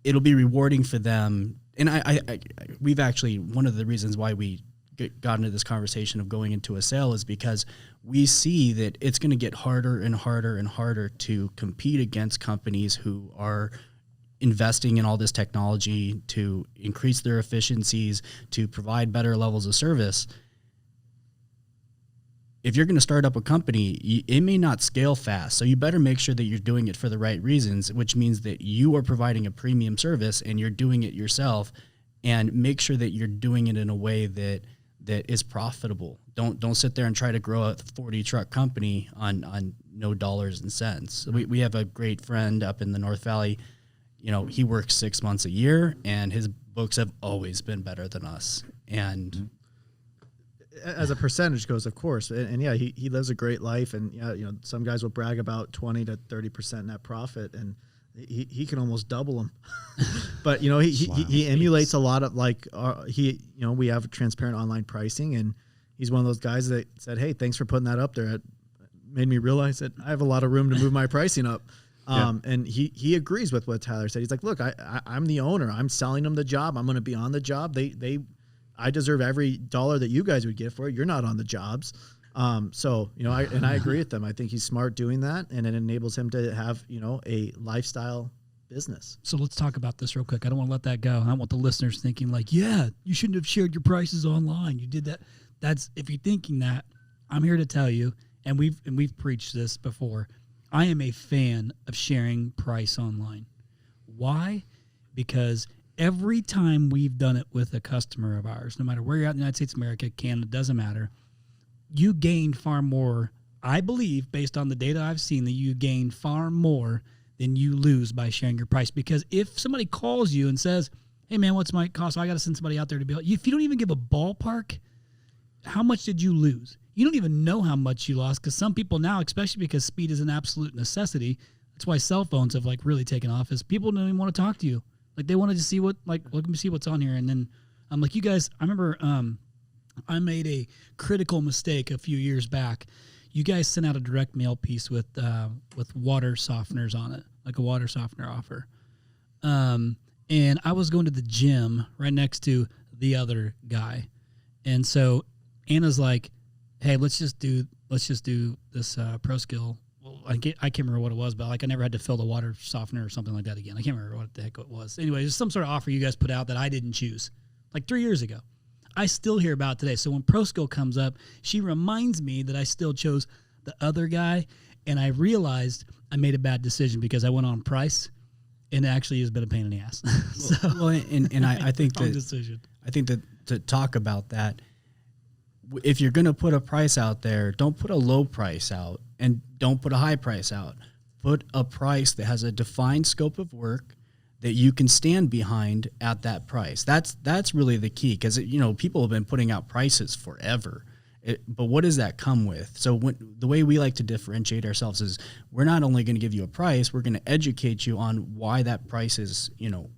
it'll be rewarding for them. And we've actually, one of the reasons why we got into this conversation of going into a sale is because we see that it's going to get harder and harder and harder to compete against companies who are investing in all this technology to increase their efficiencies, to provide better levels of service. If you're going to start up a company, it may not scale fast. So you better make sure that you're doing it for the right reasons, which means that you are providing a premium service and you're doing it yourself, and make sure that you're doing it in a way that is profitable. Don't sit there and try to grow a 40 truck company on no dollars and cents. We have a great friend up in the North Valley. He works 6 months a year, and his books have always been better than us. And as a percentage goes, of course. And yeah, he lives a great life. And some guys will brag about 20 to 30% net profit, and he can almost double them. But he emulates a lot of we have transparent online pricing, and he's one of those guys that said, "Hey, thanks for putting that up there. It made me realize that I have a lot of room to move my pricing up." And he agrees with what Tyler said. He's like, "Look, I'm the owner. I'm selling them the job. I'm going to be on the job. I deserve every dollar that you guys would get for it. You're not on the jobs." I agree with them. I think he's smart doing that, and it enables him to have, a lifestyle business. So let's talk about this real quick. I don't want to let that go. I don't want the listeners thinking like, yeah, you shouldn't have shared your prices online. You did that. If you're thinking that, I'm here to tell you, and we've preached this before, I am a fan of sharing price online. Why? Because every time we've done it with a customer of ours, no matter where you're at in the United States of America, Canada, doesn't matter, you gain far more, I believe, based on the data I've seen, that you gain far more than you lose by sharing your price. Because if somebody calls you and says, "Hey man, what's my cost? So I got to send somebody out there to be able," if you don't even give a ballpark, how much did you lose? You don't even know how much you lost, because some people now, especially because speed is an absolute necessity, that's why cell phones have really taken off, is people don't even want to talk to you. Like they wanted to see let me see what's on here. And then I'm like, you guys, I remember I made a critical mistake a few years back. You guys sent out a direct mail piece with water softeners on it, like a water softener offer. And I was going to the gym right next to the other guy. And so Anna's like, "Hey, let's just do this ProSkill." Well, I can't remember what it was, but I never had to fill the water softener or something like that again. I can't remember what the heck it was. Anyway, there's some sort of offer you guys put out that I didn't choose, 3 years ago. I still hear about it today. So when ProSkill comes up, she reminds me that I still chose the other guy, and I realized I made a bad decision because I went on price, and it actually has been a pain in the ass. I think that decision. I think that to talk about that, if you're going to put a price out there, don't put a low price out and don't put a high price out. Put a price that has a defined scope of work that you can stand behind at that price. That's really the key, because people have been putting out prices forever. But what does that come with? So the way we like to differentiate ourselves is we're not only going to give you a price, we're going to educate you on why that price is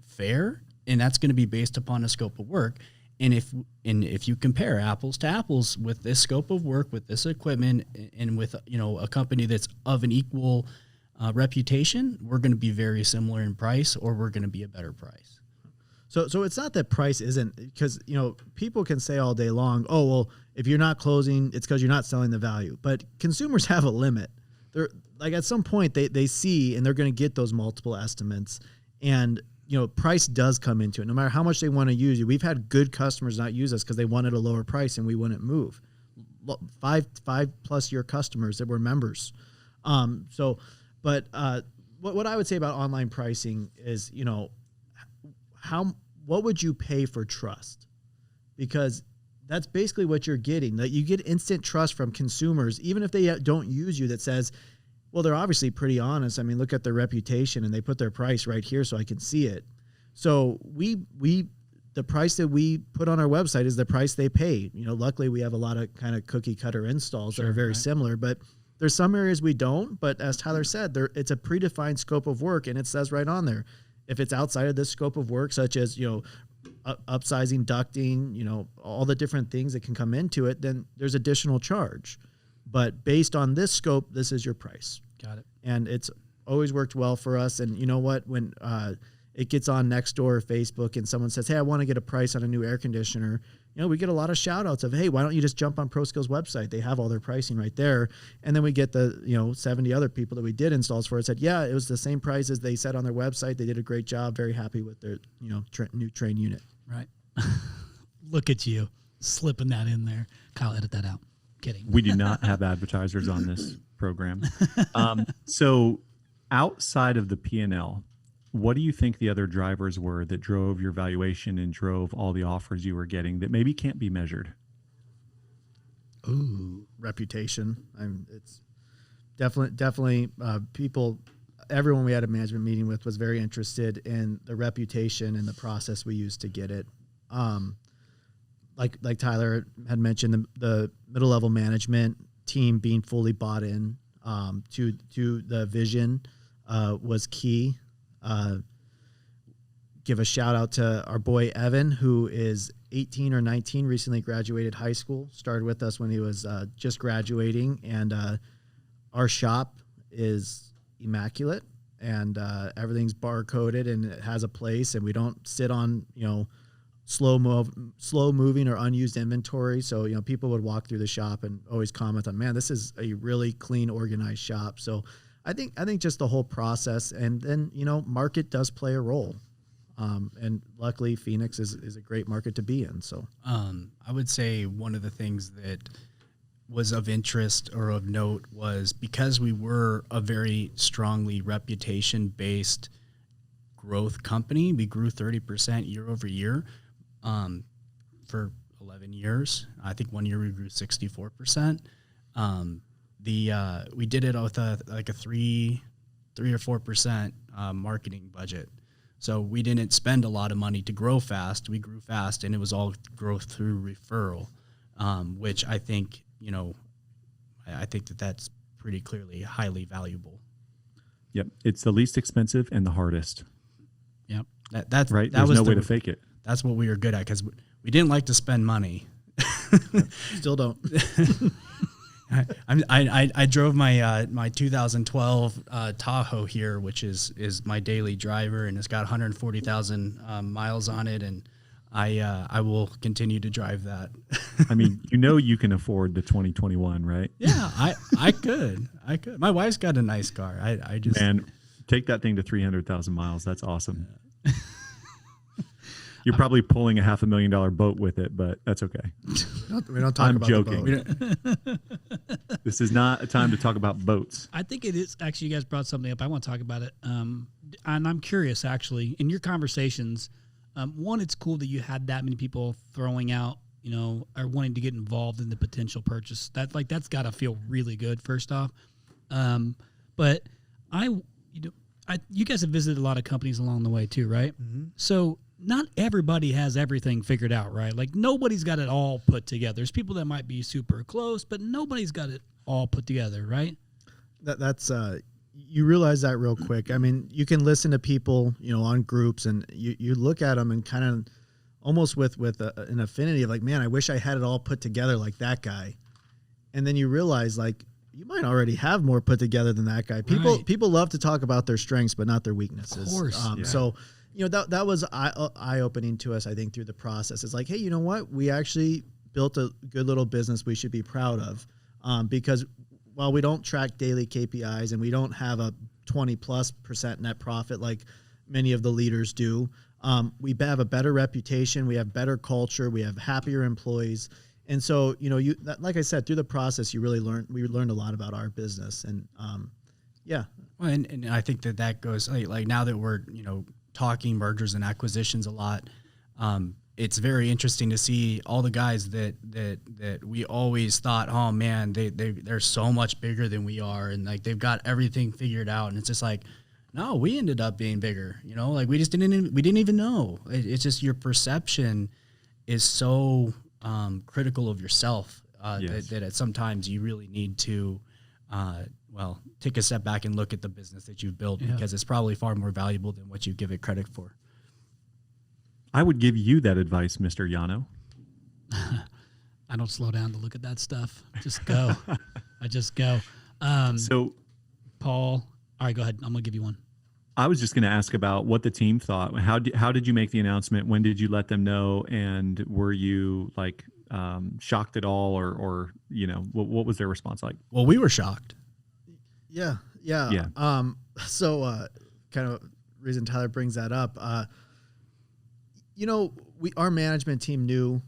fair, and that's going to be based upon a scope of work. And if you compare apples to apples with this scope of work, with this equipment, and with a company that's of an equal reputation, we're going to be very similar in price, or we're going to be a better price. So it's not that price isn't, because people can say all day long, oh well, if you're not closing, it's because you're not selling the value. But consumers have a limit. They're like, at some point they see, and they're going to get those multiple estimates, and price does come into it. No matter how much they want to use you, we've had good customers not use us because they wanted a lower price and we wouldn't move. 5+ year customers that were members. But what I would say about online pricing is, what would you pay for trust? Because that's basically what you're getting. That you get instant trust from consumers, even if they don't use you, that says, well, they're obviously pretty honest. I mean, look at their reputation, and they put their price right here so I can see it. So the price that we put on our website is the price they pay. Luckily we have a lot of kind of cookie cutter installs that are very similar, but there's some areas we don't. But as Tyler said, it's a predefined scope of work, and it says right on there, if it's outside of this scope of work, such as, upsizing, ducting, all the different things that can come into it, then there's additional charge. But based on this scope, this is your price. Got it. And it's always worked well for us. And you know what? When it gets on Nextdoor or Facebook and someone says, hey, I want to get a price on a new air conditioner, we get a lot of shout outs of, hey, why don't you just jump on ProSkill's website? They have all their pricing right there. And then we get the 70 other people that we did installs for, said, yeah, it was the same price as they said on their website. They did a great job. Very happy with their new Train unit. Right. Look at you slipping that in there. Kyle, edit that out. Kidding. We do not have advertisers on this program. So outside of the P&L, what do you think the other drivers were that drove your valuation and drove all the offers you were getting that maybe can't be measured? Ooh, reputation. It's definitely people. Everyone we had a management meeting with was very interested in the reputation and the process we used to get it. Like Tyler had mentioned, the middle level management team being fully bought in to the vision was key. Give a shout out to our boy Evan, who is 18 or 19, recently graduated high school, started with us when he was just graduating, and our shop is immaculate, and everything's bar coded, and it has a place, and we don't sit on slow moving or unused inventory. So people would walk through the shop and always comment on, man, this is a really clean, organized shop. So I think just the whole process, and then market does play a role, and luckily Phoenix is a great market to be in. So I would say one of the things that was of interest or of note was, because we were a very strongly reputation based growth company, we grew 30% year over year for 11 years. I think 1 year we grew 64%. We did it with a 3 or 4% marketing budget. So we didn't spend a lot of money to grow fast. We grew fast, and it was all growth through referral, which I think, I think that's pretty clearly highly valuable. Yep. It's the least expensive and the hardest. Yep. That's right. There's no way to fake it. That's what we were good at, because we didn't like to spend money. Still don't. I drove my 2012 Tahoe here, which is my daily driver, and it's got 140,000 miles on it, and I will continue to drive that. I mean, you can afford the 2021, right? Yeah, I could. My wife's got a nice car. I just take that thing to 300,000 miles. That's awesome. You're probably pulling a $500,000 boat with it, but that's okay. We don't talk about joking. The boat. This is not a time to talk about boats. I think it is. Actually, you guys brought something up. I want to talk about it. And I'm curious, actually, in your conversations, one, it's cool that you had that many people throwing out, or wanting to get involved in the potential purchase. That's got to feel really good, first off. But you guys have visited a lot of companies along the way too, right? Mm-hmm. So not everybody has everything figured out, right? Like nobody's got it all put together. There's people that might be super close, but nobody's got it all put together, right? That's you realize that real quick. I mean, you can listen to people, on groups, and you look at them and kind of almost with an affinity of like, man, I wish I had it all put together like that guy. And then you realize like you might already have more put together than that guy. People love to talk about their strengths, but not their weaknesses. Of course. So, that was eye opening to us, I think, through the process. It's like, hey, you know what? We actually built a good little business we should be proud of, because while we don't track daily KPIs and we don't have a 20+% net profit like many of the leaders do, we have a better reputation, we have better culture, we have happier employees. And so, like I said, through the process, we learned a lot about our business. And yeah. Well, and I think that goes like now that we're, talking mergers and acquisitions a lot, it's very interesting to see all the guys that we always thought, oh man, they're so much bigger than we are. And like, they've got everything figured out. And it's just like, no, we ended up being bigger, like we didn't even know. It's just your perception is so critical of yourself that at sometimes you really need to take a step back and look at the business that you've built, because it's probably far more valuable than what you give it credit for. I would give you that advice, Mr. Yano. I don't slow down to look at that stuff. Just go. I just go. So, Paul, all right, go ahead. I'm going to give you one. I was just going to ask about what the team thought. How did you make the announcement? When did you let them know? And were you like shocked at all, or what was their response like? Well, we were shocked. Yeah. So kind of reason Tyler brings that up, our management team knew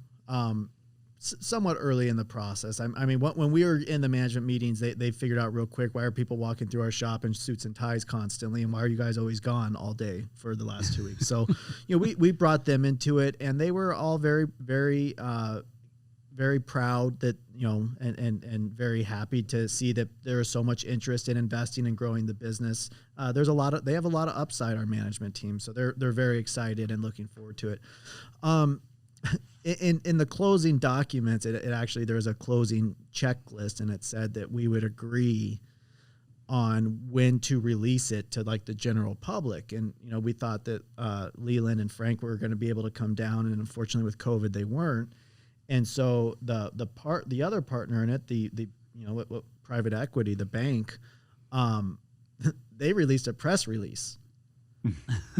somewhat early in the process. I mean, when we were in the management meetings, they figured out real quick, why are people walking through our shop in suits and ties constantly, and why are you guys always gone all day for the last 2 weeks? So, we brought them into it, and they were all very, very, very proud that, and very happy to see that there is so much interest in investing and growing the business. They have a lot of upside, our management team. So they're very excited and looking forward to it. In the closing documents, it actually, there was a closing checklist, and it said that we would agree on when to release it to like the general public. And, we thought that Leland and Frank were going to be able to come down, and unfortunately with COVID, they weren't. And so the other partner in it, the private equity, the bank, they released a press release,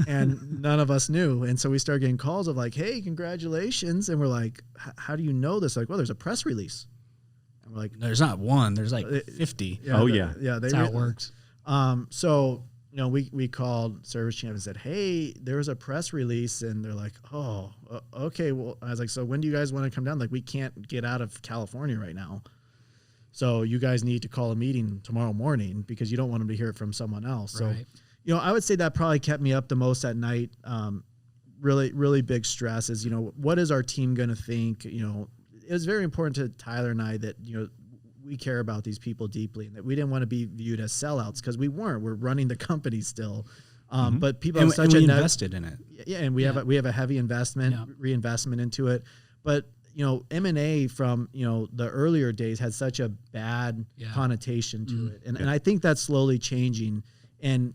and none of us knew. And so we started getting calls of like, "Hey, congratulations!" And we're like, "How do you know this?" Like, "Well, there's a press release." And we're like, "There's not one. There's like 50." Yeah. That's how it works. So we called Service Champ and said, "Hey, there was a press release," and they're like, "Oh, okay." Well, I was like, "So when do you guys want to come down? Like, we can't get out of California right now, so you guys need to call a meeting tomorrow morning because you don't want them to hear it from someone else." Right. So, I would say that probably kept me up the most at night. Really, really big stress is, what is our team going to think? It was very important to Tyler and I that, we care about these people deeply, and that we didn't want to be viewed as sellouts, because we weren't. We're running the company still. But people have such we invested in it. Yeah, and we have a heavy reinvestment into it. But M&A from the earlier days had such a bad connotation to it, and I think that's slowly changing. And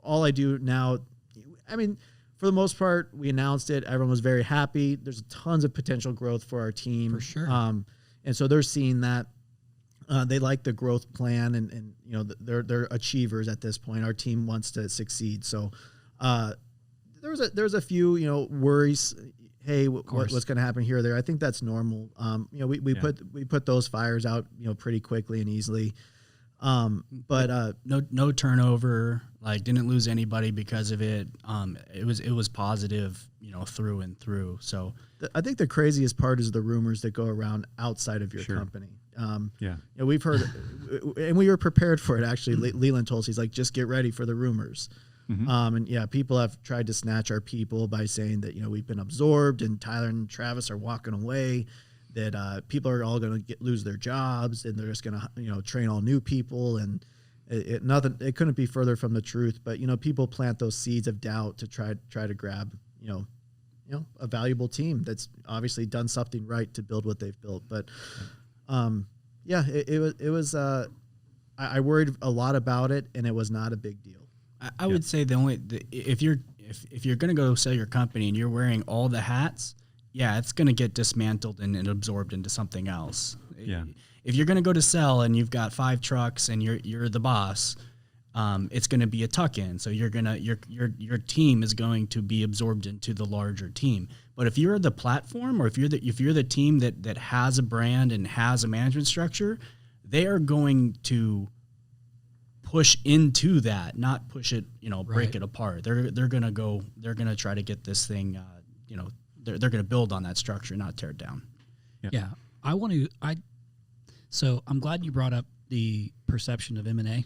all I do now, I mean, for the most part, we announced it. Everyone was very happy. There's tons of potential growth for our team, for sure. And so they're seeing that. They like the growth plan, and they're achievers at this point. Our team wants to succeed. So there's a few worries. Hey, what's going to happen here or there? I think that's normal. We put those fires out pretty quickly and easily. But no turnover, like didn't lose anybody because of it. It was positive, through and through. So I think the craziest part is the rumors that go around outside of your company. We've heard, and we were prepared for it. Actually, Leland told us, he's like, just get ready for the rumors. And people have tried to snatch our people by saying that, we've been absorbed and Tyler and Travis are walking away, that people are all going to lose their jobs, and they're just going to, train all new people. And it couldn't be further from the truth. But, people plant those seeds of doubt to try to grab, a valuable team that's obviously done something right to build what they've built. But, it was I worried a lot about it, and it was not a big deal. I would say if if you're going to go sell your company and you're wearing all the hats, yeah, it's going to get dismantled and absorbed into something else. Yeah. If you're going to go to sell and you've got 5 trucks and you're the boss, it's going to be a tuck-in. So your team is going to be absorbed into the larger team. But if you're the platform, or if you're the team that has a brand and has a management structure, they are going to push into that, not push it, break it apart. They're going to try to get this thing, they're going to build on that structure, not tear it down. Yeah. So I'm glad you brought up the perception of M&A.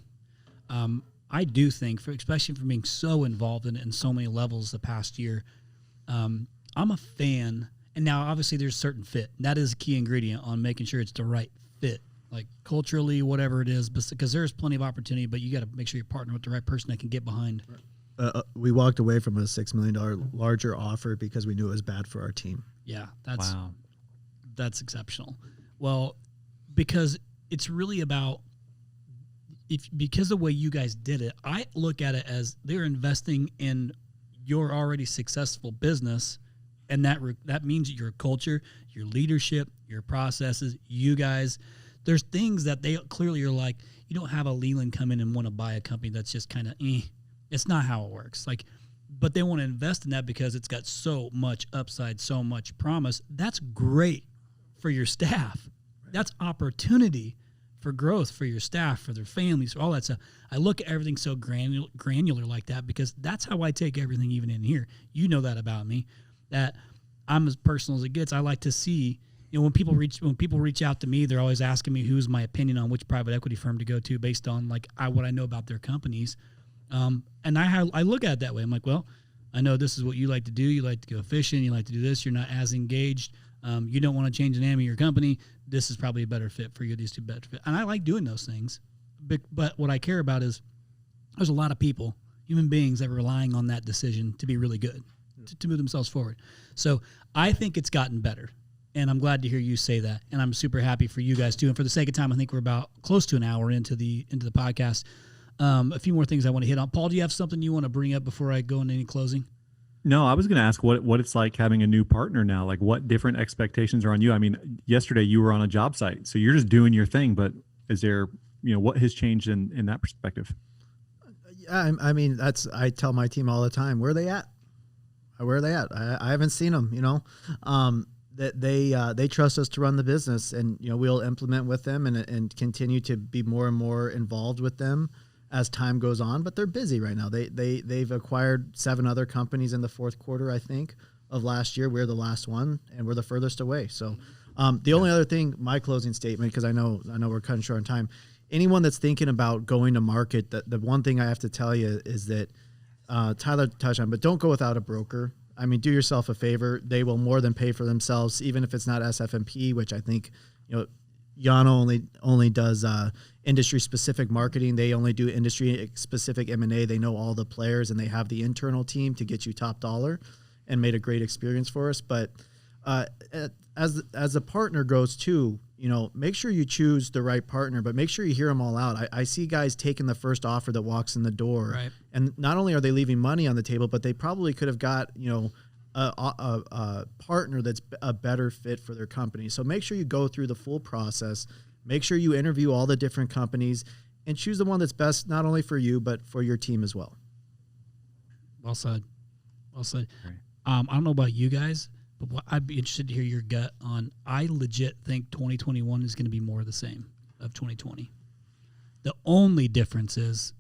I do think, especially for being so involved in it in so many levels the past year, I'm a fan. And now, obviously, there's certain fit. That is a key ingredient on making sure it's the right fit, like culturally, whatever it is, because there's plenty of opportunity, but you got to make sure you partner with the right person that can get behind. We walked away from a $6 million larger offer because we knew it was bad for our team. Yeah, that's exceptional. Well, because it's really about, because the way you guys did it, I look at it as they're investing in your already successful business, and that means your culture, your leadership, your processes, you guys. There's things that they clearly are like, you don't have a Leland come in and want to buy a company that's just kind of It's not how it works. But they want to invest in that because it's got so much upside, so much promise. That's great for your staff. Right. That's opportunity for growth for your staff, for their families, for all that stuff. I look at everything so granular like that because that's how I take everything, even in here. You know that about me, that I'm as personal as it gets. I like to see, when people reach out to me, they're always asking me who's my opinion on which private equity firm to go to based on what I know about their companies. And I look at it that way. I'm like, well, I know this is what you like to do. You like to go fishing. You like to do this. You're not as engaged. You don't want to change the name of your company. This is probably a better fit for you. These two better fit. And I like doing those things. But what I care about is there's a lot of people, human beings, that are relying on that decision to be really good, to move themselves forward. So I think it's gotten better. And I'm glad to hear you say that. And I'm super happy for you guys too. And for the sake of time, I think we're about close to an hour into the podcast. A few more things I want to hit on. Paul, do you have something you want to bring up before I go into any closing? No, I was going to ask what it's like having a new partner now. Like, what different expectations are on you? I mean, yesterday you were on a job site, so you're just doing your thing. But is there, what has changed in that perspective? Yeah, I mean, I tell my team all the time, where are they at? Where are they at? I haven't seen them. That they trust us to run the business, and we'll implement with them and continue to be more and more involved with them as time goes on. But they're busy right now. They've acquired 7 other companies in the fourth quarter, I think, of last year. We're the last one, and we're the furthest away. So the only other thing, my closing statement, because I know we're cutting short on time. Anyone that's thinking about going to market, the one thing I have to tell you is that Tyler touched on, but don't go without a broker. I mean, do yourself a favor. They will more than pay for themselves, even if it's not SFMP, which I think, Yano only does industry-specific marketing. They only do industry-specific M&A. They know all the players, and they have the internal team to get you top dollar, and made a great experience for us. But as the partner goes too, make sure you choose the right partner, but make sure you hear them all out. I see guys taking the first offer that walks in the door, right. And not only are they leaving money on the table, but they probably could have got a partner that's a better fit for their company. So make sure you go through the full process. Make sure you interview all the different companies and choose the one that's best not only for you but for your team as well. Well said. Right. I don't know about you guys, but I'd be interested to hear your gut on. I legit think 2021 is going to be more of the same of 2020. The only difference is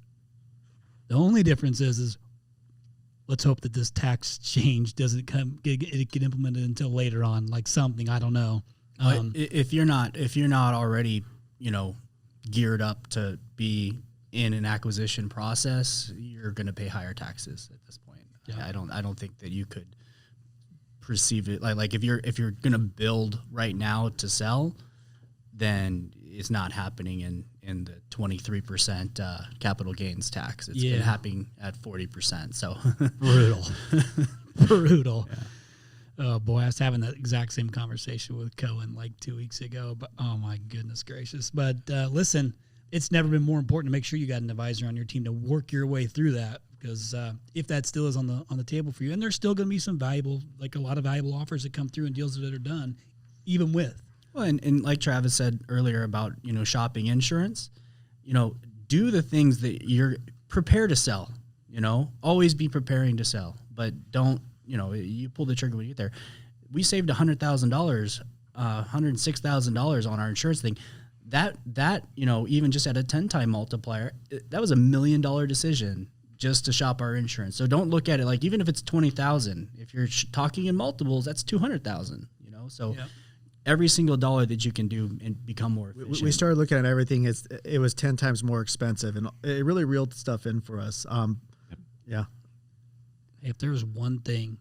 let's hope that this tax change doesn't get implemented until later on, like something, I don't know. If you're not already, geared up to be in an acquisition process, you're going to pay higher taxes at this point. Yeah. I don't think that you could perceive it like if you're going to build right now to sell, then it's not happening in the 23% capital gains tax. It's been happening at 40%. So brutal. Yeah. Oh boy, I was having that exact same conversation with Cohen like 2 weeks ago. But oh my goodness gracious! But listen, it's never been more important to make sure you got an advisor on your team to work your way through that. because if that still is on the table for you, and there's still going to be some valuable, like a lot of valuable offers that come through and deals that are done, even with. Well, and like Travis said earlier about, shopping insurance, do the things that you're prepared to sell, always be preparing to sell, but don't, you pull the trigger when you get there. We saved $100,000, $106,000 on our insurance thing. That, even just at a 10-time multiplier, that was $1 million decision just to shop our insurance. So don't look at it like, even if it's 20,000, if you're talking in multiples, that's 200,000, so Yep. every single dollar that you can do and become more efficient. We started looking at everything. It was 10 times more expensive, and it really reeled stuff in for us. Yeah. If there was one thing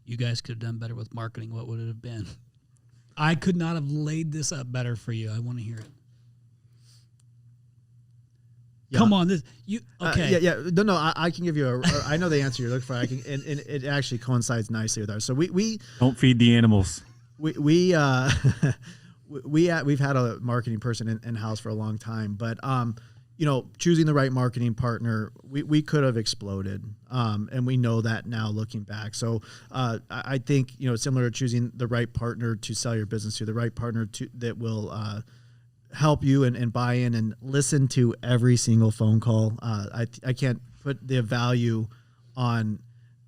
you guys could have done better with marketing, what would it have been? I could not have laid this up better for you. I want to hear it. Yeah. Come on, okay? No. I can give you I know the answer you're looking for. I can, and it actually coincides nicely with ours. So we Don't feed the animals. we've had a marketing person in house for a long time, but choosing the right marketing partner, we could have exploded, and we know that now looking back. So I think similar to choosing the right partner to sell your business to, the right partner that will help you and buy in and listen to every single phone call. I can't put the value on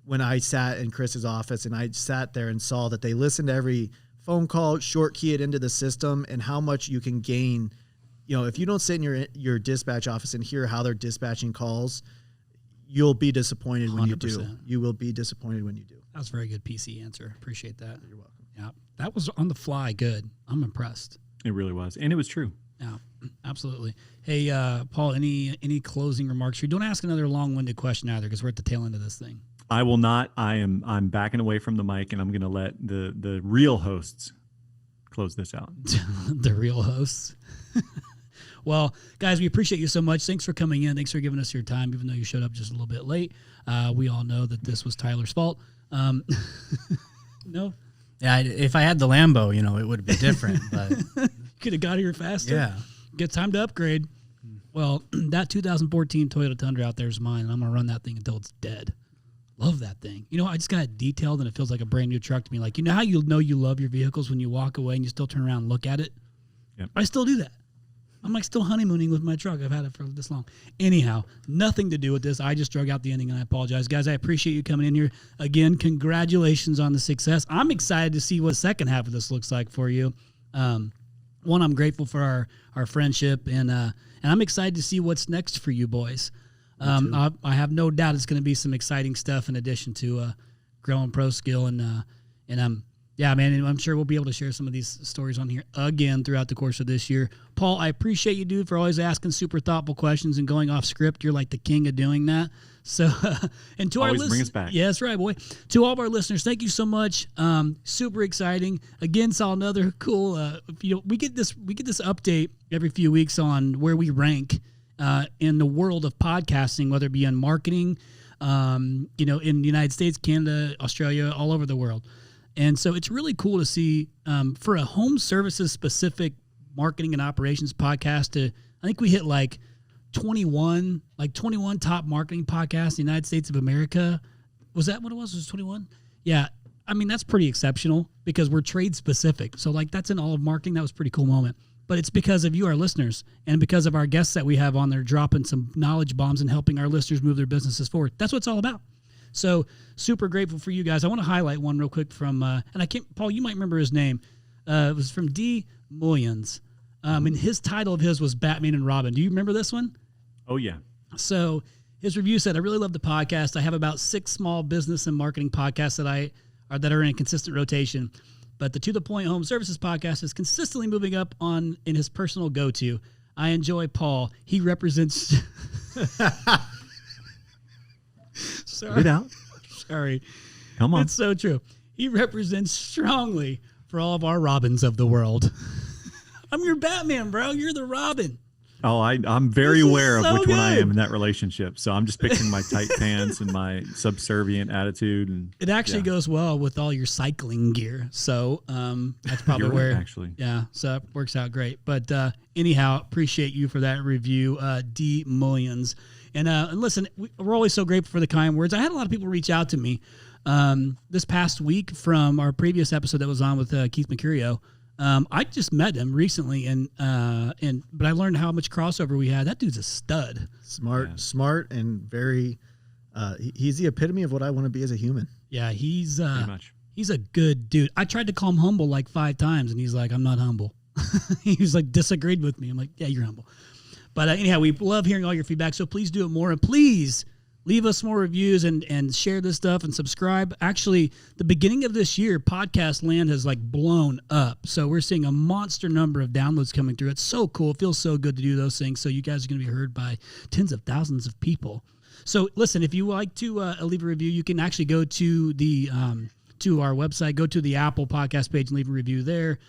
when I sat in Chris's office and I sat there and saw that they listened to every phone call, short key it into the system, and how much you can gain. If you don't sit in your dispatch office and hear how they're dispatching calls, you'll be disappointed when you do. 100%. You will be disappointed when you do. That was a very good PC answer. Appreciate that. You're welcome. Yeah, that was on the fly. Good. I'm impressed. It really was. And it was true. Yeah, absolutely. Hey, Paul, any closing remarks? You don't ask another long-winded question either, because we're at the tail end of this thing. I will not. I'm backing away from the mic, and I'm going to let the real hosts close this out. The real hosts. Well, guys, we appreciate you so much. Thanks for coming in. Thanks for giving us your time, even though you showed up just a little bit late. We all know that this was Tyler's fault. No? Yeah, if I had the Lambo, it would have been different. But Could have got here faster. yeah, Get time to upgrade. Well, that 2014 Toyota Tundra out there is mine, and I'm going to run that thing until it's dead. Love that thing. I just got it detailed, and it feels like a brand new truck to me. Like, how you know you love your vehicles when you walk away and you still turn around and look at it? Yep. I still do that. I'm like still honeymooning with my truck. I've had it for this long. Anyhow, nothing to do with this. I just drug out the ending, and I apologize. Guys, I appreciate you coming in here. Again, congratulations on the success. I'm excited to see what the second half of this looks like for you. One, I'm grateful for our friendship, and I'm excited to see what's next for you boys. I have no doubt it's going to be some exciting stuff in addition to growing ProSkill, and yeah, man, and I'm sure we'll be able to share some of these stories on here again throughout the course of this year. Paul, I appreciate you, dude, for always asking super thoughtful questions and going off script. You're like the king of doing that. So, and to Always our listeners, bring us back. yeah, that's right, boy. To all of our listeners, thank you so much. Super exciting. Again, saw another cool. We get this update every few weeks on where we rank in the world of podcasting, whether it be in marketing, in the United States, Canada, Australia, all over the world. And so it's really cool to see for a home services specific marketing and operations podcast. I think we hit like 21 top marketing podcasts in the United States of America. Was that what it was? Was it 21? Yeah. I mean, that's pretty exceptional because we're trade specific. So like that's in all of marketing. That was a pretty cool moment. But it's because of you, our listeners, and because of our guests that we have on there dropping some knowledge bombs and helping our listeners move their businesses forward. That's what it's all about. So super grateful for you guys. I want to highlight one real quick from, and I can't, Paul, you might remember his name. It was from D. Millions. And his title of his was Batman and Robin. Do you remember this one? Oh, yeah. So his review said, I really love the podcast. I have about 6 small business and marketing podcasts that are in consistent rotation. But the To The Point Home Services podcast is consistently moving up in his personal go-to. I enjoy Paul. He represents... Sorry. Get out. Sorry. Come on. It's so true. He represents strongly for all of our Robins of the world. I'm your Batman, bro. You're the Robin. Oh, I'm very This is aware of so which one I good. am in that relationship. So I'm just picturing my tight pants and my subservient attitude. And It actually yeah. goes well with all your cycling gear. So that's probably You're where right, actually. Yeah, so it works out great. But anyhow, appreciate you for that review, D Millions. And listen, we're always so grateful for the kind words. I had a lot of people reach out to me this past week from our previous episode that was on with Keith Mercurio. I just met him recently, but I learned how much crossover we had. That dude's a stud. Smart, and very. He's the epitome of what I want to be as a human. Yeah, he's Pretty much. he's a good dude. I tried to call him humble like 5 times, and he's like, "I'm not humble." He was like disagreed with me. I'm like, "Yeah, you're humble." But anyhow, we love hearing all your feedback. So please do it more, and please leave us more reviews and share this stuff and subscribe. Actually, the beginning of this year, podcast land has like blown up. So we're seeing a monster number of downloads coming through. It's so cool. It feels so good to do those things. So you guys are going to be heard by tens of thousands of people. So listen, if you like to leave a review, you can actually go to the to our website, go to the Apple podcast page and leave a review there.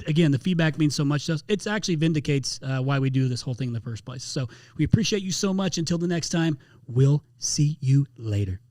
Again, the feedback means so much to us. It actually vindicates why we do this whole thing in the first place. So we appreciate you so much. Until the next time, we'll see you later.